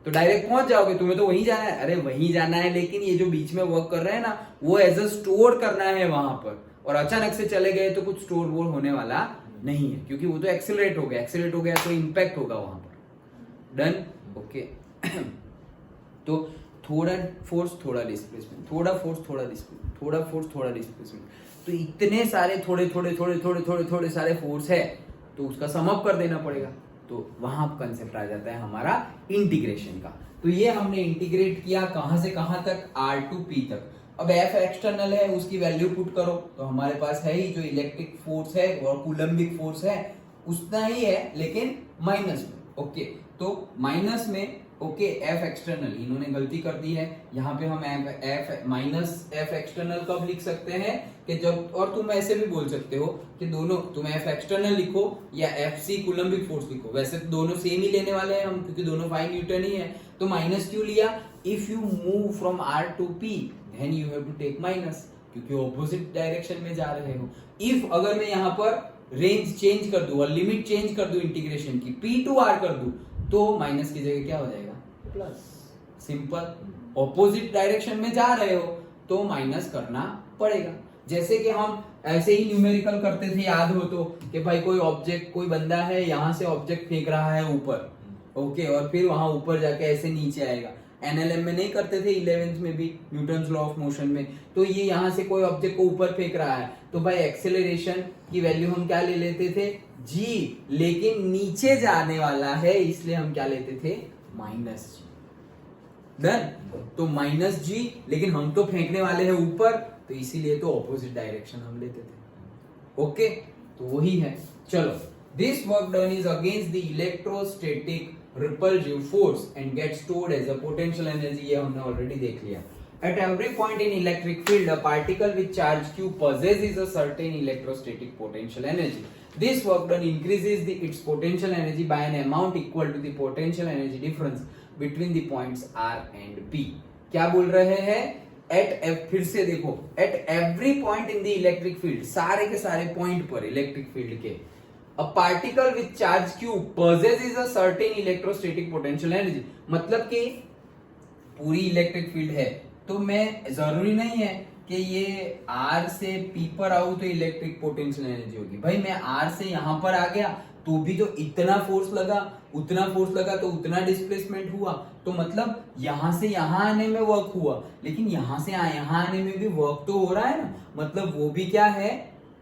तो डायरेक्ट पहुंच जाओगे, तुम्हें तो वहीं जाना है। अरे वहीं जाना है, लेकिन ये जो बीच में वर्क कर रहे हैं ना, वो एज अ स्टोर करना है वहां पर, और अचानक से चले गए तो कुछ स्टोर वोर होने वाला नहीं है, क्योंकि वो तो एक्सेलरेट हो गया। एक्सेलरेट हो गया तो इंपैक्ट होगा वहां पर। Done, okay. तो थोड़ा फोर्स थोड़ा डिस्प्लेसमेंट, थोड़ा फोर्स थोड़ा डिस्प्लेसमेंट, थोड़ा फोर्स थोड़ा डिस्प्लेसमेंट, तो इतने सारे थोड़े थोड़े थोड़े थोड़े थोड़े थोड़े सारे फोर्स है तो उसका सम अप कर देना पड़ेगा। तो वहां कंसेप्ट आ जाता है हमारा इंटीग्रेशन का। तो ये हमने इंटीग्रेट किया कहां से कहां तक, R2P तक। अब F एक्सटर्नल है, उसकी वैल्यू पुट करो तो हमारे पास है ही जो इलेक्ट्रिक फोर्स है और कूलम्बिक फोर्स है उतना ही है, लेकिन माइनस में। ओके, तो माइनस में ओके F एक्सटर्नल, इन्होंने गलती कर दी है यहाँ पे। हम F माइनस F एक्सटर्नल कब लिख सकते हैं कि जब, और तुम ऐसे भी बोल सकते हो कि दोनों, तुम F एक्सटर्नल लिखो या FC कूलम्बिक फोर्स लिखो, वैसे तो दोनों सेम ही लेने वाले हैं हम, क्योंकि दोनों 5 न्यूटन ही है। तो माइनस क्यों लिया, if you move from R to P then you have to take minus, क्योंकि ऑपोजिट डायरेक्शन में जा रहे हो। इफ अगर मैं यहाँ पर रेंज चेंज कर दूं और लिमिट चेंज कर दूं इंटीग्रेशन की, P to R कर दूं, तो माइनस की जगह क्या हो जाएगा, प्लस। सिंपल, ऑपोजिट डायरेक्शन में जा रहे हो तो माइनस करना पड़ेगा। जैसे कि हम ऐसे ही न्यूमेरिकल करते थे, याद हो तो, कि भाई कोई ऑब्जेक्ट, कोई बंदा है यहां से ऑब्जेक्ट फेंक रहा है ऊपर, ओके, और फिर वहां ऊपर जाके ऐसे नीचे आएगा। एनएलएम में नहीं करते थे, 11th में भी, न्यूटन्स लॉ ऑफ मोशन में। तो ये यहाँ से कोई ऑब्जेक्ट को ऊपर फेंक रहा है तो भाई एक्सेलरेशन की वैल्यू हम क्या ले लेते थे, g, लेकिन नीचे जाने वाला है इसलिए हम क्या लेते थे, माइनस जी। डन, तो माइनस जी, लेकिन हम तो फेंकने वाले हैं ऊपर, तो इसीलिए तो ऑपोजिट डायरेक्शन हम लेते थे। ओके, तो वही है। चलो, this work done is against the electrostatic repulsive force and get stored as a potential energy, ये हमने ऑलरेडी देख लिया। At every point in electric field, a particle with charge q possesses a certain electrostatic potential energy. This work done increases its potential energy by an amount equal to the potential energy difference between the points R and P. क्या बोल रहे हैं? फिर से देखो, at every point in the electric field, सारे के सारे पॉइंट पर इलेक्ट्रिक फील्ड के, a particle with charge q possesses a certain electrostatic potential energy. मतलब कि पूरी इलेक्ट्रिक फील्ड है तो मैं, जरूरी नहीं है कि ये R से P पर आऊं तो इलेक्ट्रिक पोटेंशियल एनर्जी होगी। भाई मैं R से यहां पर आ गया तो भी तो इतना फोर्स लगा, उतना फोर्स लगा तो उतना डिस्प्लेसमेंट हुआ। तो मतलब यहां से यहां आने में वर्क हुआ, लेकिन यहां से यहां आने में भी वर्क तो हो रहा है ना, मतलब वो भी क्या है,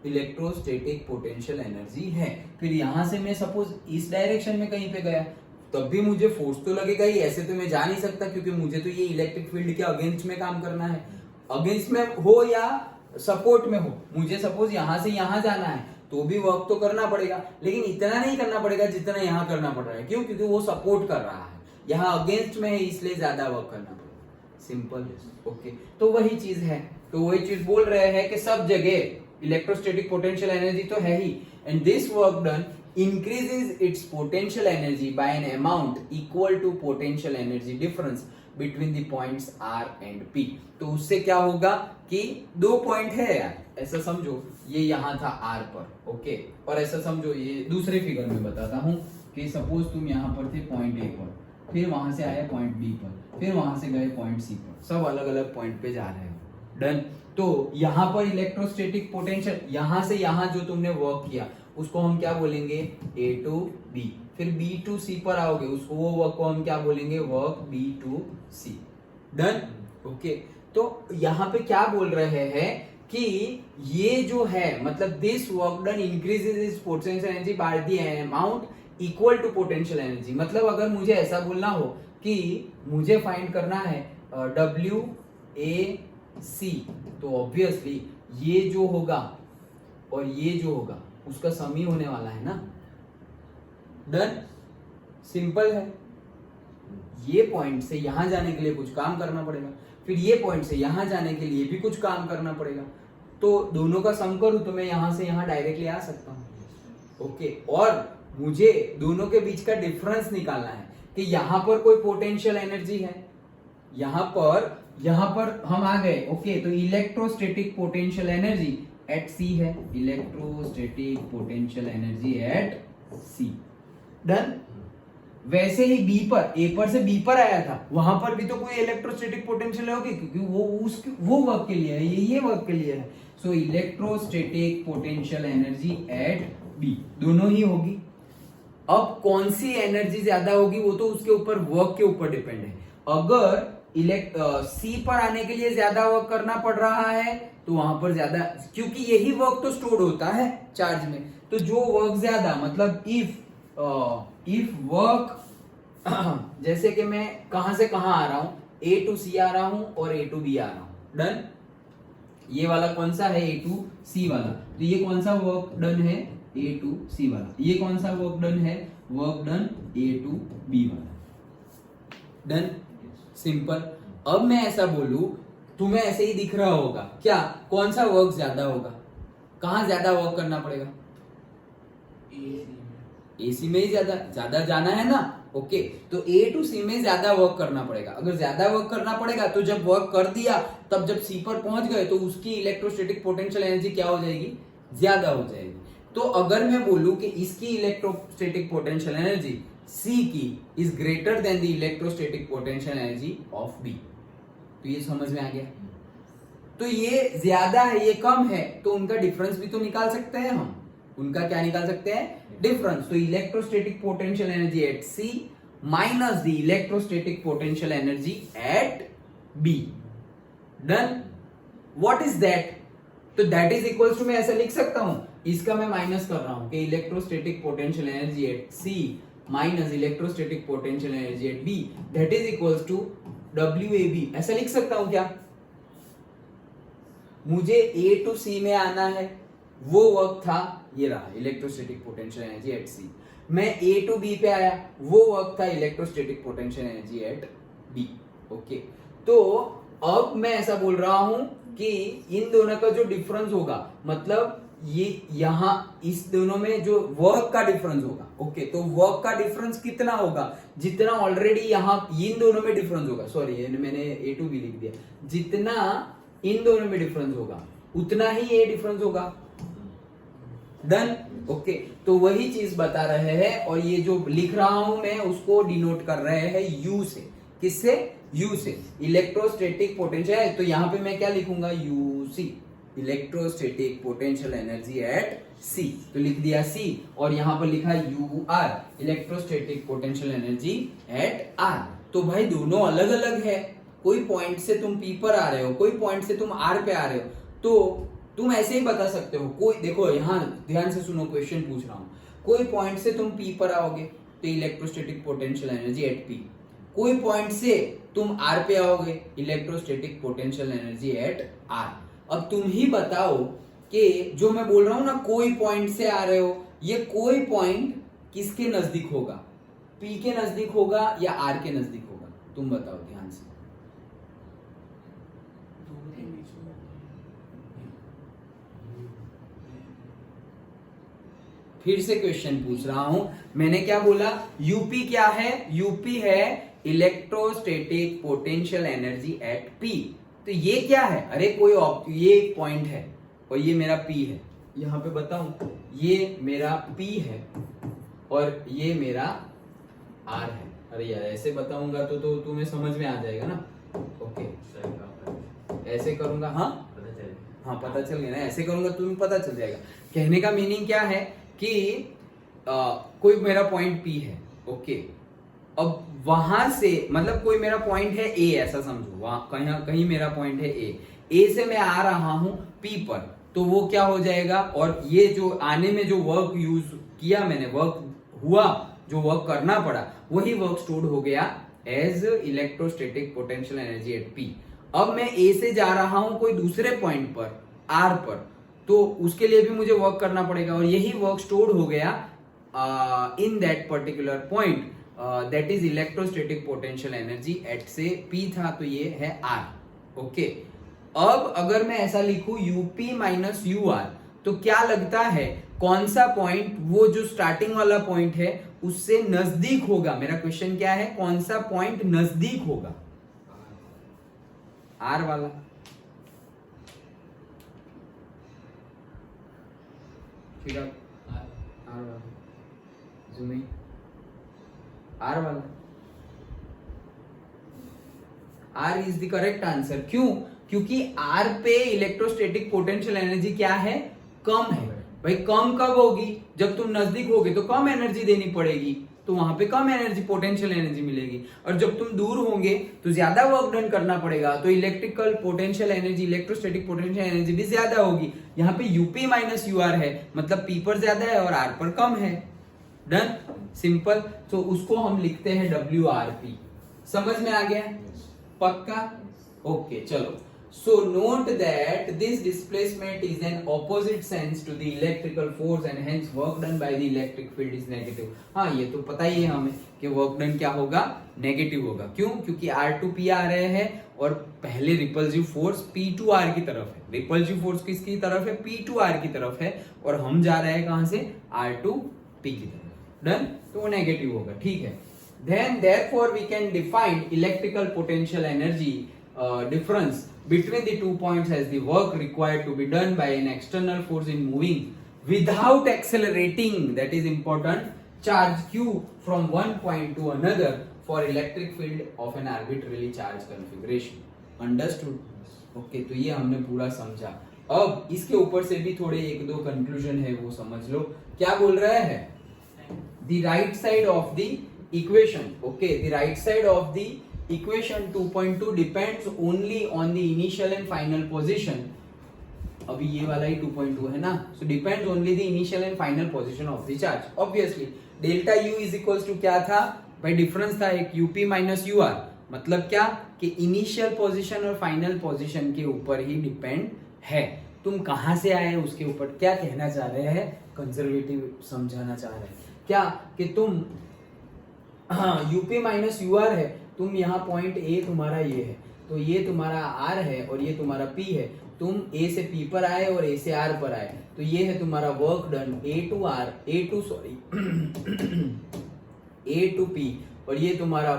इलेक्ट्रोस्टैटिक पोटेंशियल एनर्जी है। फिर यहां से मैं सपोज इस डायरेक्शन में कहीं पे गया तब भी मुझे फोर्स तो लगेगा ही, ऐसे तो मैं जा नहीं सकता, क्योंकि मुझे तो ये इलेक्ट्रिक फील्ड के अगेंस्ट में काम करना है। अगेंस्ट में हो या सपोर्ट में हो, मुझे सपोज यहां से यहां जाना है तो भी वर्क तो करना पड़ेगा, लेकिन इतना नहीं करना पड़ेगा जितना यहां करना पड़ रहा है। क्यों? क्योंकि वो सपोर्ट कर रहा है, यहाँ अगेंस्ट में है इसलिए ज्यादा वर्क करना पड़ेगा। Simple, okay. तो वही चीज है, तो वही चीज बोल रहे हैं कि सब जगह इलेक्ट्रोस्टैटिक पोटेंशियल एनर्जी तो है ही, and this work done increases its potential energy by an amount equal to potential energy difference between the points R and P. तो उससे क्या होगा कि दो पॉइंट है यार, ऐसा समझो, ये यहाँ था R पर, ओके, और ऐसा समझो, ये दूसरे फिगर में बताता हूँ कि सपोज तुम यहाँ पर थे पॉइंट A पर, फिर वहां से आए पॉइंट B पर, फिर वहां से गए पॉइंट C पर, सब अलग अलग पॉइंट पे जा रहे हो। डन, तो यहाँ पर इलेक्ट्रोस्टैटिक पोटेंशियल, यहाँ से यहाँ जो तुमने वर्क किया उसको हम क्या बोलेंगे, A to B। फिर B to C पर आओगे, उसको वो वर्क को हम क्या बोलेंगे, work B to C। Done. Okay, तो यहाँ पे क्या बोल रहे हैं कि ये जो है मतलब this work done increases is potential energy by the amount equal to potential energy. मतलब अगर मुझे ऐसा बोलना हो कि मुझे फाइंड करना है WAC, तो ऑब्वियसली ये जो होगा और ये जो होगा उसका सम ही होने वाला है ना। डन, सिंपल है। ये पॉइंट से यहां जाने के लिए कुछ काम करना पड़ेगा, फिर ये पॉइंट से यहां जाने के लिए भी कुछ काम करना पड़ेगा। तो दोनों का सम करूं तो मैं यहां से यहां डायरेक्टली आ सकता हूं। ओके, और मुझे दोनों के बीच का डिफरेंस निकालना है कि यहां पर कोई पोटेंशियल एनर्जी है, यहां पर हम आ गए। ओके, तो electrostatic potential energy at C है, electrostatic potential energy at C. Done. वैसे ही बी पर, ए पर से बी पर आया था, वहां पर भी तो कोई इलेक्ट्रोस्टैटिक पोटेंशियल होगी क्योंकि वो वर्क के लिए है, ये वर्क के लिए है। So electrostatic potential energy at B दोनों ही होगी। अब कौन सी एनर्जी ज्यादा होगी वो तो उसके ऊपर, वर्क के ऊपर डिपेंड है। अगर सी पर आने के लिए ज्यादा वर्क करना पड़ रहा है तो वहां पर ज्यादा, क्योंकि यही वर्क तो स्टोर होता है चार्ज में, तो जो वर्क ज्यादा मतलब इफ वर्क जैसे कि मैं कहां से कहां आ रहा हूं, A to C आ रहा हूं और A to B आ रहा हूं। डन। ये वाला कौन सा है, A to C वाला, तो ये कौन सा वर्क डन है, A to C वाला। ये कौन सा वर्क डन है, work done A to B वाला। Done, simple. अब मैं ऐसा बोलूं, तुम्हें ऐसे ही दिख रहा होगा क्या, कौन सा वर्क ज्यादा होगा, कहां ज्यादा वर्क करना पड़ेगा, AC में ही ज्यादा जाना है ना। ओके, तो A to C में ज्यादा वर्क करना पड़ेगा। अगर ज्यादा वर्क करना पड़ेगा तो जब वर्क कर दिया तब जब C पर पहुंच गए तो उसकी इलेक्ट्रोस्टैटिक पोटेंशियल एनर्जी क्या हो जाएगी, ज्यादा हो जाएगी। तो अगर मैं बोलूं कि इसकी इलेक्ट्रोस्टैटिक पोटेंशियल एनर्जी C की is greater then the electrostatic potential energy of B, तो ये समझ में आ गया। तो ये ज्यादा है ये कम है, तो उनका डिफरेंस भी तो निकाल सकते हैं हम। उनका क्या निकाल सकते हैं, डिफरेंस। तो electrostatic potential energy at C minus the electrostatic potential energy at B। Done. What is that, तो दैट इज इक्वल्स टू, मैं ऐसा लिख सकता हूं, इसका मैं माइनस कर रहा हूं कि electrostatic potential energy at C minus electrostatic potential energy at B, that is equals to WAB। ऐसा लिख सकता हूं क्या, मुझे A to C में आना है, वो वर्क था, ये रहा electrostatic potential energy at C। मैं A to B पे आया, वो वर्क था electrostatic potential energy at B। Okay, तो अब मैं ऐसा बोल रहा हूं कि इन दोनों का जो डिफरेंस होगा, मतलब ये यहां इस दोनों में जो वर्क का डिफरेंस होगा। ओके, तो वर्क का डिफरेंस कितना होगा, जितना ऑलरेडी यहां इन दोनों में डिफरेंस होगा, सॉरी मैंने A to B लिख दिया, जितना इन दोनों में डिफरेंस होगा उतना ही ये डिफरेंस होगा। डन। ओके, तो वही चीज बता रहे हैं, और ये जो लिख रहा हूं मैं उसको डिनोट कर रहे हैं U से। किससे, U से। इलेक्ट्रोस्टैटिक पोटेंशियल, तो यहां पे मैं क्या लिखूंगा, UC, electrostatic potential energy at C, तो लिख दिया C, और यहां पर लिखा UR, electrostatic potential energy eight R। तो भाई दोनों अलग अलग है, कोई पॉइंट से तुम P पर आ रहे हो, कोई पॉइंट से तुम R पे आ रहे हो, तो तुम ऐसे ही बता सकते हो। कोई देखो यहां ध्यान से सुनो, क्वेश्चन पूछ रहा हूं, कोई पॉइंट से तुम P पर आओगे तो electrostatic potential energy at P, कोई पॉइंट से तुम R पे आओगे electrostatic potential energy eight R। अब तुम ही बताओ कि जो मैं बोल रहा हूं ना, कोई पॉइंट से आ रहे हो, ये कोई पॉइंट किसके नजदीक होगा, P के नजदीक होगा या R के नजदीक होगा, तुम बताओ ध्यान से। फिर से क्वेश्चन पूछ रहा हूं, मैंने क्या बोला, यूपी क्या है, यूपी है electrostatic potential energy at P। तो ये क्या है, अरे कोई ये एक पॉइंट है और ये मेरा P है, यहां पे बताऊं, ये मेरा P है और ये मेरा R है। अरे यार ऐसे बताऊंगा तो तुम्हें समझ में आ जाएगा ना। ओके, ऐसे करूंगा, हाँ पता चल गया ना, ऐसे करूंगा तुम्हें पता चल जाएगा। कहने का मीनिंग क्या है कि कोई मेरा पॉइंट P है, ओके, अब वहां से मतलब कोई मेरा पॉइंट है A, ऐसा समझो, वहां कहीं मेरा पॉइंट है A से मैं आ रहा हूं P पर, तो वो क्या हो जाएगा, और ये जो आने में जो वर्क यूज किया मैंने, वर्क हुआ, जो वर्क करना पड़ा, वही वर्क स्टोर्ड हो गया as electrostatic potential energy at P। अब मैं A से जा रहा हूं कोई दूसरे पॉइंट पर R पर, तो उसके लिए भी मुझे वर्क करना पड़ेगा, और यही वर्क स्टोर्ड हो गया in that particular point, that is electrostatic potential energy eight से P था, तो ये है R, ओके। अब अगर मैं ऐसा लिखूं UP माइनस UR, तो क्या लगता है कौन सा पॉइंट वो जो स्टार्टिंग वाला पॉइंट है उससे नजदीक होगा? मेरा क्वेश्चन क्या है, कौन सा पॉइंट नजदीक होगा? R वाला। ठीक है, R वाला, जूमिंग, R वाला। R is the correct answer. क्यों? क्योंकि R पे इलेक्ट्रोस्टैटिक पोटेंशियल एनर्जी क्या है, कम है। भाई कम कब होगी? जब तुम नजदीक होगे तो कम एनर्जी देनी पड़ेगी, तो वहां पे कम एनर्जी, पोटेंशियल एनर्जी मिलेगी, और जब तुम दूर होंगे तो ज्यादा वर्क डन करना पड़ेगा, तो electrical potential energy, electrostatic potential energy भी ज्यादा होगी। यहाँ पे UP माइनस UR है, मतलब P पर ज्यादा है और R पर कम है। Done, simple. तो उसको हम लिखते हैं WRP। समझ में आ गया? पक्का? ओके, चलो। So note that this displacement is an opposite sense to the electrical force and hence work done by the electric field is negative। हाँ, ये तो पता ही है हमें कि वर्क डन क्या होगा, नेगेटिव होगा। क्यों? क्योंकि R to P आ रहे हैं और पहले repulsive force P to R की तरफ है। रिपल्सिव फोर्स किसकी तरफ है? P to R की तरफ है, और हम जा रहे हैं कहां से? R to P की तरफ। डन, तो वो नेगेटिव होगा। ठीक है, then therefore we can define electrical potential energy difference between the 2 points as the work required to be done by an external force in moving without accelerating, that is important, charge Q from one point to another for electric field of an arbitrarily charged configuration। Understood? Okay, तो ये हमने पूरा समझा। अब इसके ऊपर से भी थोड़े एक दो कंक्लूजन है, वो समझ लो। क्या बोल रहा है? The right side of the equation, okay, the right side of the equation 2.2 depends only on the initial and final position। अभी ये वाला ही 2.2 है ना, so depends only the initial and final position of the charge। Obviously delta U is equals to क्या था भाई? Difference था एक, UP माइनस UR। मतलब क्या कि इनिशियल पोजीशन और फाइनल पोजीशन के ऊपर ही डिपेंड है। तुम कहां से आए उसके ऊपर। क्या कहना चाह रहे हैं? कंजर्वेटिव समझाना चाह रहे हैं क्या कि तुम UP माइनस UR है, तुम यहाँ पॉइंट A तुम्हारा ये है, तो ये तुम्हारा R है और ये तुम्हारा P है। तुम A से P पर आए और A से R पर आए, तो ये है तुम्हारा work done A to P, और ये तुम्हारा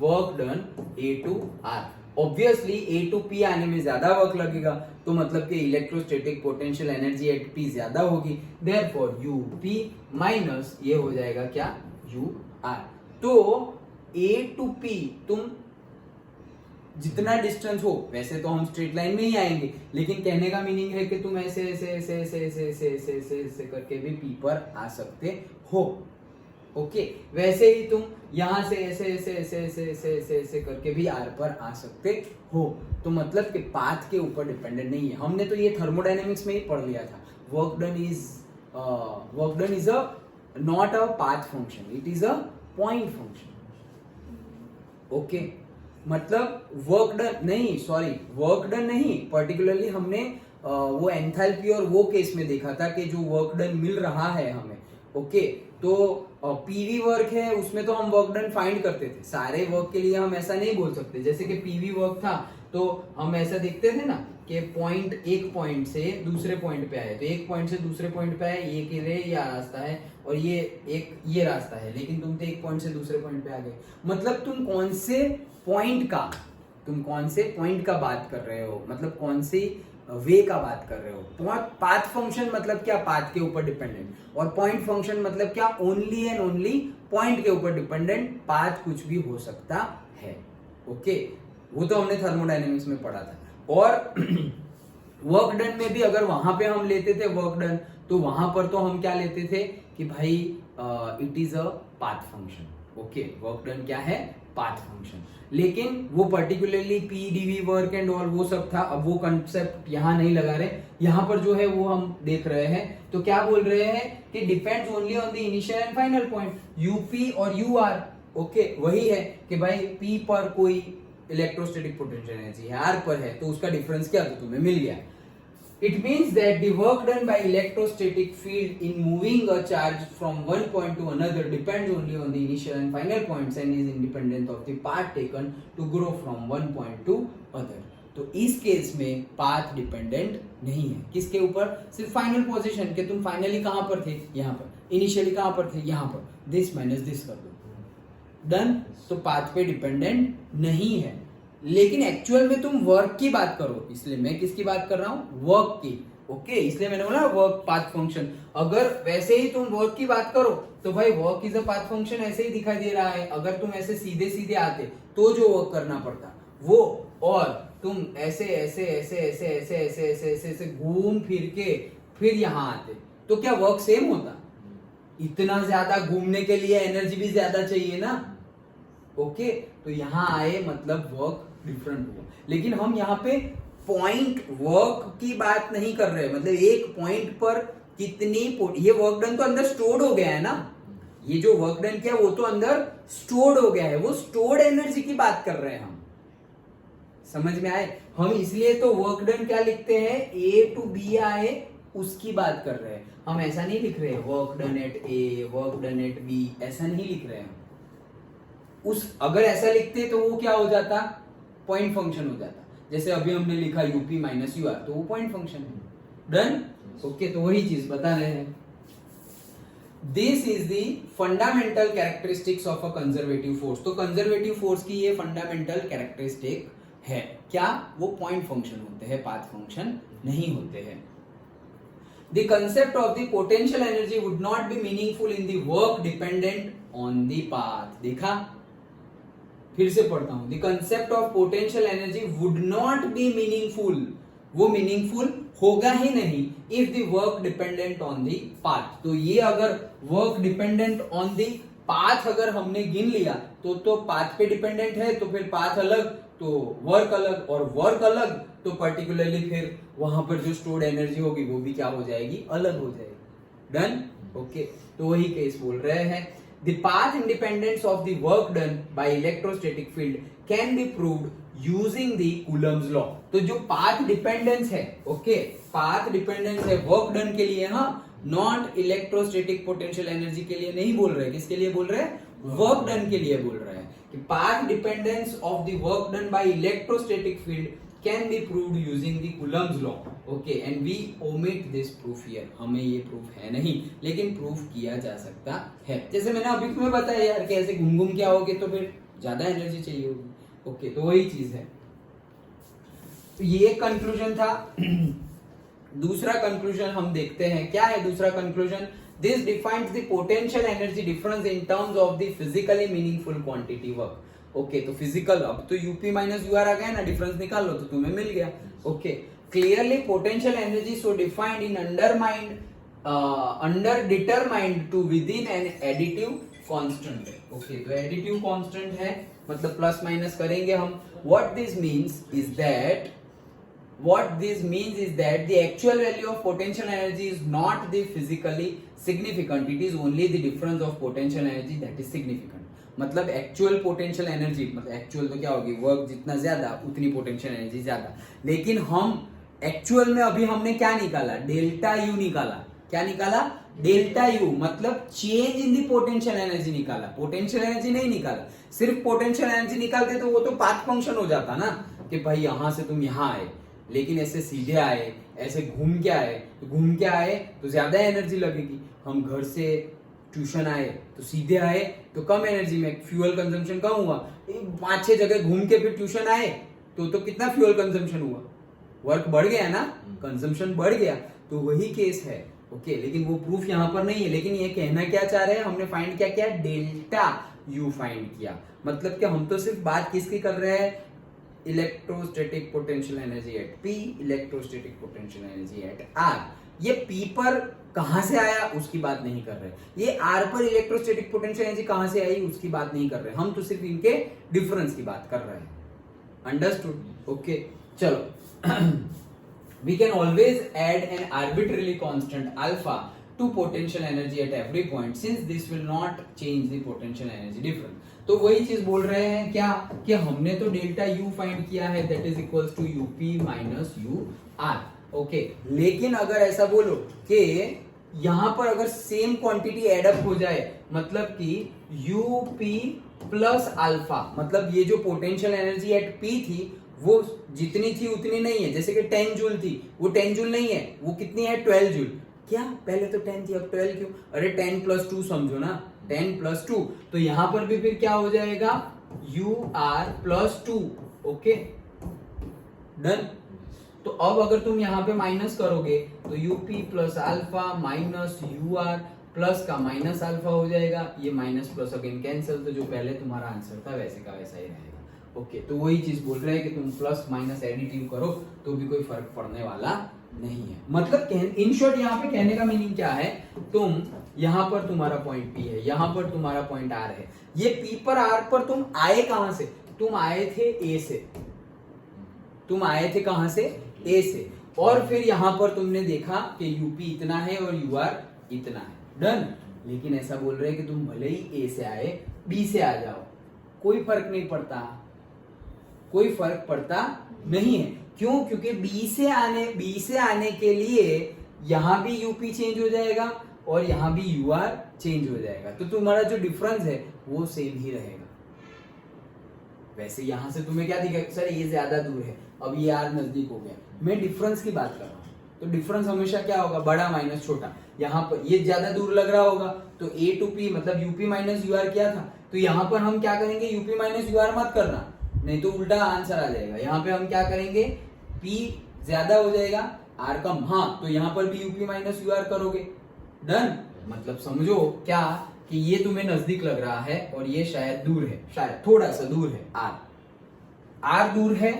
work done A to R। Obviously A to P आने में ज्यादा वर्क लगेगा, तो मतलब कि electrostatic potential energy at P ज्यादा होगी। देयरफॉर UP माइनस ये हो जाएगा क्या? UR। तो A to P तुम जितना डिस्टेंस हो, वैसे तो हम स्ट्रेट लाइन में ही आएंगे, लेकिन कहने का मीनिंग है कि तुम ऐसे ऐसे ऐसे ऐसे ऐसे ऐसे ऐसे ऐसे ऐसे करके भी P पर आ सकते हो। ओके, वैसे ही तुम यहां से ऐसे ऐसे ऐसे ऐसे ऐसे ऐसे ऐसे करके भी R पर आ सकते हो। तो मतलब कि पाथ के ऊपर डिपेंडेंट नहीं है। हमने तो ये थर्मोडायनेमिक्स में ही पढ़ लिया था। Work done is a not a path function, it is a point function. Okay, मतलब वर्क डन नहीं, पर्टिकुलरली हमने वो एंथैल्पी और वो केस में देखा था कि जो वर्क डन मिल रहा है हमें, ओके, तो पीवी वर्क है उसमें तो हम वर्क डन फाइंड करते थे। सारे वर्क के लिए हम ऐसा नहीं बोल सकते। जैसे कि पीवी वर्क था तो हम ऐसा देखते थे ना कि एक पॉइंट से दूसरे पॉइंट पे आए, तो एक पॉइंट से दूसरे पॉइंट पे आए, ये के लिए यह रास्ता है और ये रास्ता है, लेकिन तुम तो एक पॉइंट से दूसरे पॉइंट पे आ गए। मतलब तुम कौन से पॉइंट का बात कर रहे हो, मतलब कौन से वे का बात कर रहे हो। पाथ फंक्शन मतलब क्या? पाथ के ऊपर डिपेंडेंट, और पॉइंट फंक्शन मतलब क्या? ओनली एंड ओनली पॉइंट के ऊपर डिपेंडेंट। पाथ कुछ भी हो सकता है। ओके, वो तो हमने थर्मोडायनेमिक्स में पढ़ा था। और वर्क डन में भी अगर वहां पे हम लेते थे वर्क डन, तो वहां पर तो हम क्या लेते थे कि भाई it is a path function. Okay, work done क्या है? Path function. लेकिन वो particularly PDV work and all वो सब था, अब वो कंसेप्ट यहां नहीं लगा रहे, यहां पर जो है वो हम देख रहे हैं। तो क्या बोल रहे हैं कि depends only on the initial and final point, UP और यूआर। ओके, वही है कि भाई पी पर कोई इलेक्ट्रोस्टैटिक पोटेंशियल एनर्जी है, आर पर है, तो उसका डिफरेंस क्या, तो तुम्हें मिल गया। It means that the work done by electrostatic field in moving a charge from one point to another depends only on the initial and final points and is independent of the path taken to grow from one point to other. तो इस case में path dependent नहीं है, किसके ऊपर? सिर्फ final position के, तुम फाइनली कहां पर थे? यहां पर। इनिशियली कहां पर थे? यहां पर। दिस माइनस दिस कर दो, डन। तो पाथ पे डिपेंडेंट नहीं है। लेकिन एक्चुअल में तुम वर्क की बात करो, इसलिए मैं किसकी बात कर रहा हूं? वर्क की। ओके, इसलिए मैंने बोला वर्क पाथ फंक्शन। अगर वैसे ही तुम वर्क की बात करो तो भाई work is a path function ऐसे ही दिखाई दे रहा है। अगर तुम ऐसे सीधे सीधे आते तो जो वर्क करना पड़ता वो, और तुम ऐसे ऐसे ऐसे ऐसे ऐसे ऐसे ऐसे ऐसे ऐसे घूम फिर के फिर यहां आते तो क्या वर्क सेम होता? इतना ज्यादा घूमने के लिए एनर्जी भी ज्यादा चाहिए ना। ओके, तो यहां आए मतलब वर्क डिफरेंट हुआ। लेकिन हम यहाँ पे पॉइंट वर्क की बात नहीं कर रहे, मतलब एक पॉइंट पर कितनी ये वर्क डन तो अंदर स्टोर्ड हो गया है ना, ये जो वर्क डन किया वो तो अंदर स्टोर्ड हो गया है, वो स्टोर्ड एनर्जी की बात कर रहे हैं हम। समझ में आए? हम इसलिए तो वर्क डन क्या लिखते हैं, ए टू बी आए उसकी बात कर रहे हैं हम, ऐसा नहीं लिख रहे work done at A, work done at B, ऐसा नहीं लिख रहे हैं। उस अगर ऐसा लिखते तो वो क्या हो जाता? पॉइंट फंक्शन हो जाता। जैसे अभी हमने लिखा यूपी माइनस यूआर, तो वो पॉइंट फंक्शन है। डन? ओके, तो वही चीज बता रहे हैं। This is the fundamental characteristics of a conservative force. तो कंजर्वेटिव फोर्स की ये फंडामेंटल कैरेक्टरिस्टिक है क्या? वो पॉइंट फंक्शन होते हैं, पाथ फंक्शन नहीं होते हैं। The concept of the potential energy would not be meaningful in the work dependent on the path. देखा? फिर से पढ़ता हूं। The concept of potential energy would not be meaningful. वो meaningful होगा ही नहीं if the work dependent on the path. तो ये अगर work dependent on the path अगर हमने गिन लिया तो path पे dependent है, तो फिर path अलग तो वर्क अलग, और वर्क अलग तो पर्टिकुलरली फिर वहां पर जो स्टोर्ड एनर्जी होगी वो भी क्या हो जाएगी? अलग हो जाएगी। डन? ओके, तो वही केस बोल रहे हैं। The path independence of the work done by electrostatic field can be proved using the Coulomb's law. तो जो पाथ डिपेंडेंस है, ओके, पाथ डिपेंडेंस है वर्क डन के लिए, हाँ, नॉट इलेक्ट्रोस्टैटिक पोटेंशियल एनर्जी के लिए नहीं बोल रहे। किसके लिए बोल रहे हैं? वर्क डन के लिए बोल रहे हैं कि path dependence of the work done by electrostatic field can be proved using the Coulomb's law. Okay, and we omit this proof here. हमें ये प्रूफ है नहीं, लेकिन प्रूफ किया जा सकता है। जैसे मैंने अभी तुम्हें बताया यार कि ऐसे घूम घूम के आओगे तो फिर ज्यादा एनर्जी चाहिए होगी। ओके, तो वही चीज है। तो ये कंक्लूजन था। दूसरा कंक्लूजन हम देखते हैं, क्या है दूसरा conclusion? This defines the potential energy difference in terms of the physically meaningful quantity work. Okay, तो फिजिकल, अब तो यूपी माइनस यूआर आ गया ना, डिफरेंस निकाल लो तो तुम्हें मिल गया। Okay, clearly potential energy so defined in undetermined to within an additive constant. Okay, तो एडिटिव कांस्टेंट है मतलब प्लस माइनस करेंगे हम। What this means is that the actual value of potential energy is not the physically significant, it is only the difference of potential energy that is significant. मतलब actual potential energy, मतलब actual तो क्या होगी, work जितना ज्यादा उतनी potential energy ज्यादा। लेकिन हम एक्चुअल में अभी हमने क्या निकाला? डेल्टा यू निकाला। क्या निकाला? डेल्टा यू, मतलब change in the potential energy निकाला, पोटेंशियल एनर्जी नहीं निकाला। सिर्फ पोटेंशियल एनर्जी निकालते तो वो तो पाथ फंक्शन हो जाता ना, कि भाई यहां से तुम यहां आए, लेकिन ऐसे सीधे आए, ऐसे घूम के आए, तो घूम के आए तो ज्यादा एनर्जी लगेगी। हम घर से ट्यूशन आए तो सीधे आए तो कम एनर्जी में, फ्यूल कंजम्पशन कम हुआ। 5-6 जगह घूम के फिर ट्यूशन आए तो कितना फ्यूल कंजम्पशन हुआ? वर्क बढ़ गया ना, कंजम्पशन बढ़ गया। तो वही केस है। ओके, लेकिन वो प्रूफ यहां पर नहीं है। लेकिन ये कहना क्या चाह रहे हैं, हमने फाइंड क्या किया? डेल्टा यू फाइंड किया। मतलब कि हम तो सिर्फ बात किसकी कर रहे हैं? Electrostatic potential energy at P, electrostatic potential energy eight R। ये P पर कहां से आया उसकी बात नहीं कर रहे, ये R पर इलेक्ट्रोस्टैटिक पोटेंशियल एनर्जी कहां से आई उसकी बात नहीं कर रहे, हम तो सिर्फ इनके डिफरेंस की बात कर रहे हैं। अंडरस्टूड? ओके, चलो we can always add an arbitrarily constant alpha to potential energy at every point since this will not change the potential energy difference। तो वही चीज बोल रहे हैं क्या कि हमने तो डेल्टा U फाइंड किया है, that is equals to UP माइनस UR। ओके, लेकिन अगर ऐसा बोलो कि यहां पर अगर सेम क्वांटिटी एडअप हो जाए, मतलब कि UP प्लस अल्फा, मतलब ये जो पोटेंशियल एनर्जी एट P थी वो जितनी थी उतनी नहीं है, जैसे कि 10 जूल थी, वो 10 जूल नहीं है, वो कितनी है 12 जूल। क्या पहले तो 10 थी अब 12 क्यों? अरे 10 प्लस 2 समझो ना, 10 प्लस 2, तो यहां पर भी फिर क्या हो जाएगा UR प्लस 2। Okay done. तो अब अगर तुम यहाँ पे माइनस करोगे तो UP plus alpha minus UR plus का माइनस अल्फा हो जाएगा, ये माइनस प्लस अगेन कैंसिल, तो जो पहले तुम्हारा आंसर था वैसे का वैसा ही रहेगा। ओके, तो वही चीज बोल रहे हैं कि तुम प्लस माइनस एडिटिव करो तो भी कोई फर्क पड़ने वाला नहीं है। मतलब इन शॉर्ट यहाँ पे कहने का मीनिंग क्या है, तुम यहाँ पर तुम्हारा पॉइंट P है, यहाँ पर तुम्हारा पॉइंट R है, ये P पर R पर तुम आए कहां से? तुम आए थे A से, तुम आए थे कहां से? A से, और फिर यहां पर तुमने देखा कि UP इतना है और UR इतना है। डन। लेकिन ऐसा बोल रहे हैं कि तुम भले ही A से आए B से आ जाओ, कोई फर्क नहीं पड़ता, कोई फर्क पड़ता नहीं है। क्यों? क्योंकि B से आने के लिए यहां भी UP चेंज हो जाएगा और यहां भी UR चेंज हो जाएगा, तो तुम्हारा जो डिफरेंस है वो सेम ही रहेगा। वैसे यहां से तुम्हें क्या दिखेगा, सर ये ज्यादा दूर है, अब ये R नजदीक हो गया, मैं डिफरेंस की बात कर रहा हूं, तो डिफरेंस हमेशा क्या होगा, बड़ा माइनस छोटा। यहाँ पर ये ज्यादा दूर लग रहा होगा तो A to P मतलब UP माइनस UR क्या था, तो यहाँ पर हम क्या करेंगे, UP माइनस UR मत करना, नहीं तो उल्टा आंसर आ जाएगा। यहाँ पे हम क्या करेंगे, P ज्यादा हो जाएगा R कम, हाँ तो यहाँ पर भी UP माइनस UR करोगे। डन। मतलब समझो क्या कि ये तुम्हें नजदीक लग रहा है और ये शायद दूर है, शायद थोड़ा सा दूर है। R दूर है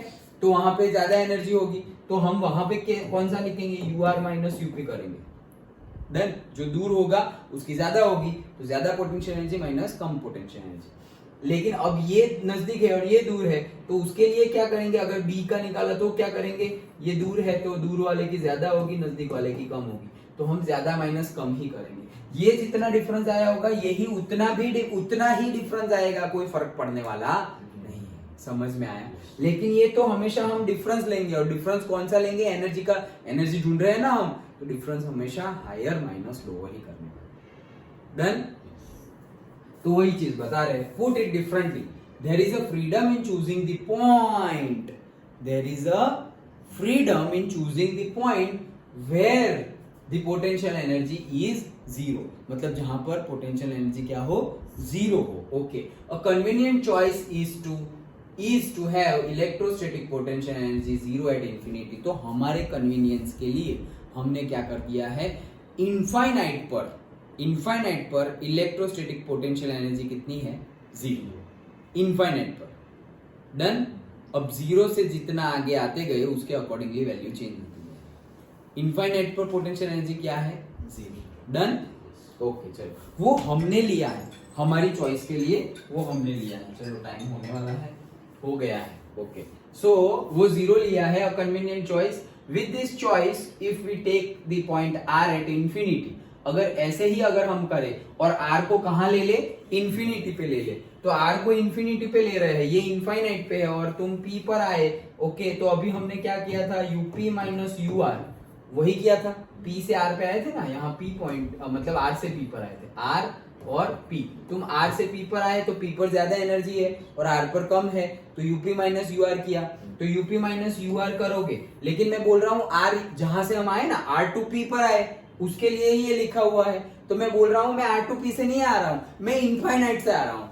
तो वहां पे ज्यादा एनर्जी होगी, तो हम वहां पे कौन सा लिखेंगे, UR माइनस UP करेंगे। डन। जो दूर होगा उसकी ज्यादा होगी, तो ज्यादा पोटेंशियल एनर्जी माइनस कम पोटेंशियल एनर्जी। लेकिन अब ये नजदीक है और ये दूर है, तो उसके लिए क्या करेंगे, अगर B का निकाला तो क्या करेंगे, ये दूर है तो दूर वाले की ज्यादा होगी, नजदीक वाले की कम होगी, तो हम ज्यादा माइनस कम ही करेंगे। ये जितना डिफरेंस आया होगा यही उतना ही डिफरेंस आएगा, कोई फर्क पड़ने वाला नहीं है। समझ में आया? लेकिन ये तो हमेशा हम डिफरेंस लेंगे, और डिफरेंस कौन सा लेंगे, एनर्जी का, एनर्जी ढूंढ रहे हैं ना हम, तो डिफरेंस हमेशा हायर माइनस लोअर ही करने वाला। डन। तो वही चीज बता रहे हैं, put it differently, there is a freedom in choosing the point, there is a freedom in choosing the point where the potential energy is zero, मतलब जहां पर पोटेंशियल एनर्जी क्या हो, जीरो हो। Okay, a convenient choice is to have electrostatic potential energy zero at infinity. तो हमारे convenience के लिए हमने क्या कर दिया है, इनफाइनाइट पर इलेक्ट्रोस्टैटिक पोटेंशियल एनर्जी कितनी है, जीरो, इनफाइनाइट पर। डन। अब जीरो से जितना आगे आते गए उसके अकॉर्डिंगली वैल्यू चेंज होती है। इनफाइनाइट पर पोटेंशियल एनर्जी क्या है, जीरो। डन। ओके चलो, वो हमने लिया है हमारी चॉइस के लिए, वो हमने लिया है। चलो टाइम होने वाला है, हो गया है। ओके, सो वो जीरो लिया है, a convenient choice. With this choice if we take the point R at infinity, अगर ऐसे ही अगर हम करें और R को कहां ले ले, इंफिनिटी पे ले ले, तो R को इंफिनिटी पे ले रहे हैं, ये इनफाइनाइट पे है और तुम P पर आए। ओके, तो अभी हमने क्या किया था, UP माइनस UR वही किया था, P से R पे आए थे ना, यहाँ P पॉइंट मतलब R से P पर आए थे, R और P, तुम R से P पर आए तो P पर ज्यादा एनर्जी है और R पर कम है, तो UP माइनस UR किया, तो UP माइनस UR करोगे। लेकिन मैं बोल रहा हूँ R जहां से हम आए ना, R to P पर आए, उसके लिए ही ये लिखा हुआ है, तो मैं बोल रहा हूं मैं R to P से नहीं आ रहा हूं, मैं इनफाइनाइट से आ रहा हूं।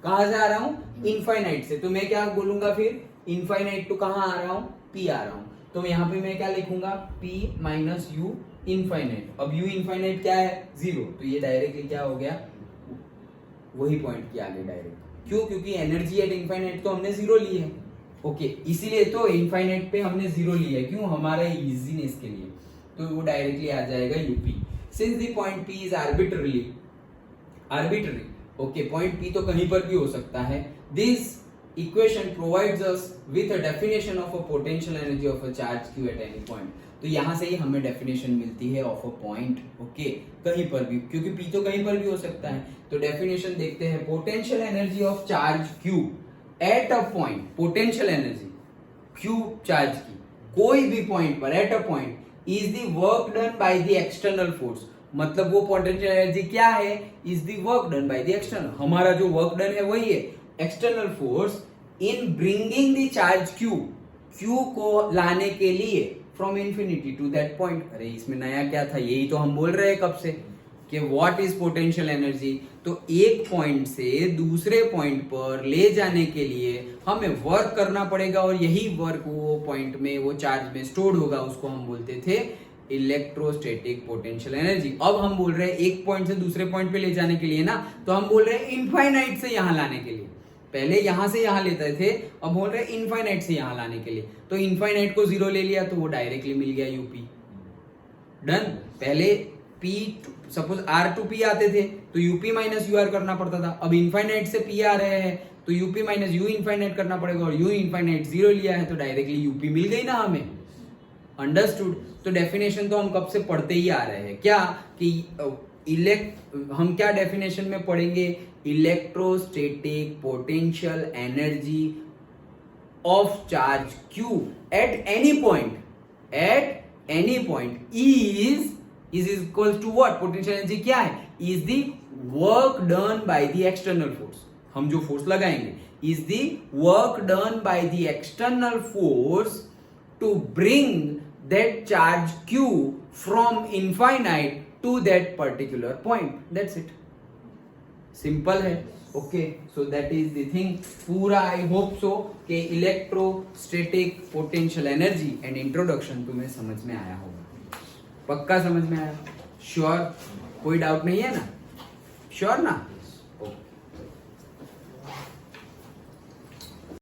कहां से आ रहा हूं, इनफाइनाइट से, तो मैं क्या बोलूंगा फिर, इनफाइनाइट टू कहां आ रहा हूं, P आ रहा हूं, तो यहाँ पे मैं क्या लिखूंगा, P माइनस U इनफाइनाइट। अब U इनफाइनाइट क्या है, जीरो, तो ये डायरेक्टली क्या हो गया, वही पॉइंट की आगे डायरेक्ट। क्यों, क्योंकि एनर्जी एट इनफाइनाइट तो हमने जीरो ली है। ओके इसीलिए तो इनफाइनाइट पे हमने 0 लिया है, क्यों? हमारा इजीनेस के लिए, तो वो डायरेक्टली आ जाएगा UP. Since the point P is arbitrary, okay point P तो कहीं पर भी हो सकता है। This equation provides us with a definition of a potential energy of a charge Q at any point. तो यहां से ही हमें डेफिनेशन मिलती है ऑफ अ पॉइंट, ओके कहीं पर भी, क्योंकि पी तो कहीं पर भी हो सकता है। तो डेफिनेशन देखते हैं, potential energy of charge Q at a point, potential energy Q charge की कोई भी पॉइंट पर at a point is the work done by the external force. मतलब वो पोटेंशियल एनर्जी क्या है? Is the work done by the external, हमारा जो वर्क डन है वही है external force in bringing the charge Q को लाने के लिए from infinity to that point. अरे इसमें नया क्या था, यही तो हम बोल रहे हैं कब से कि व्हाट इज पोटेंशियल एनर्जी। तो एक पॉइंट से दूसरे पॉइंट पर ले जाने के लिए हमें वर्क करना पड़ेगा, और यही वर्क वो पॉइंट में, वो चार्ज में स्टोर्ड होगा, उसको हम बोलते थे इलेक्ट्रोस्टैटिक पोटेंशियल एनर्जी। अब हम बोल रहे हैं एक पॉइंट से दूसरे पॉइंट पे ले जाने के लिए ना, तो हम बोल रहे हैं इनफाइनाइट से यहां लाने के लिए। पहले यहां से यहां लेते थे, अब बोल रहे हैं इनफाइनाइट से यहां लाने के लिए। तो इनफाइनाइट को 0 ले लिया तो वो डायरेक्टली मिल गया यूपी, डन। पहले P suppose R to P आते थे तो यूपी माइनस यू आर करना पड़ता था, अब इनफाइनाइट से पी आ रहे हैं तो यूपी माइनस यू इनफाइनाइट करना पड़ेगा, और यू इनफाइनाइट 0 लिया है तो डायरेक्टली यूपी मिल गई ना हमें, अंडरस्टूड। तो डेफिनेशन तो हम कब से पढ़ते ही आ रहे हैं, क्या कि हम क्या डेफिनेशन में पढ़ेंगे, electrostatic potential energy of charge Q at any point is equal to what, potential energy क्या है, is the work done by the external force. हम जो फोर्स लगाएंगे is the work done by the external force to bring that charge Q from infinite to that particular point, that's it, simple है। Okay so that is the thing. पूरा I hope so कि electrostatic potential energy and introduction तुम्हें समझ में आया होगा, पक्का समझ में आया? श्योर? कोई डाउट नहीं है ना? श्योर ना?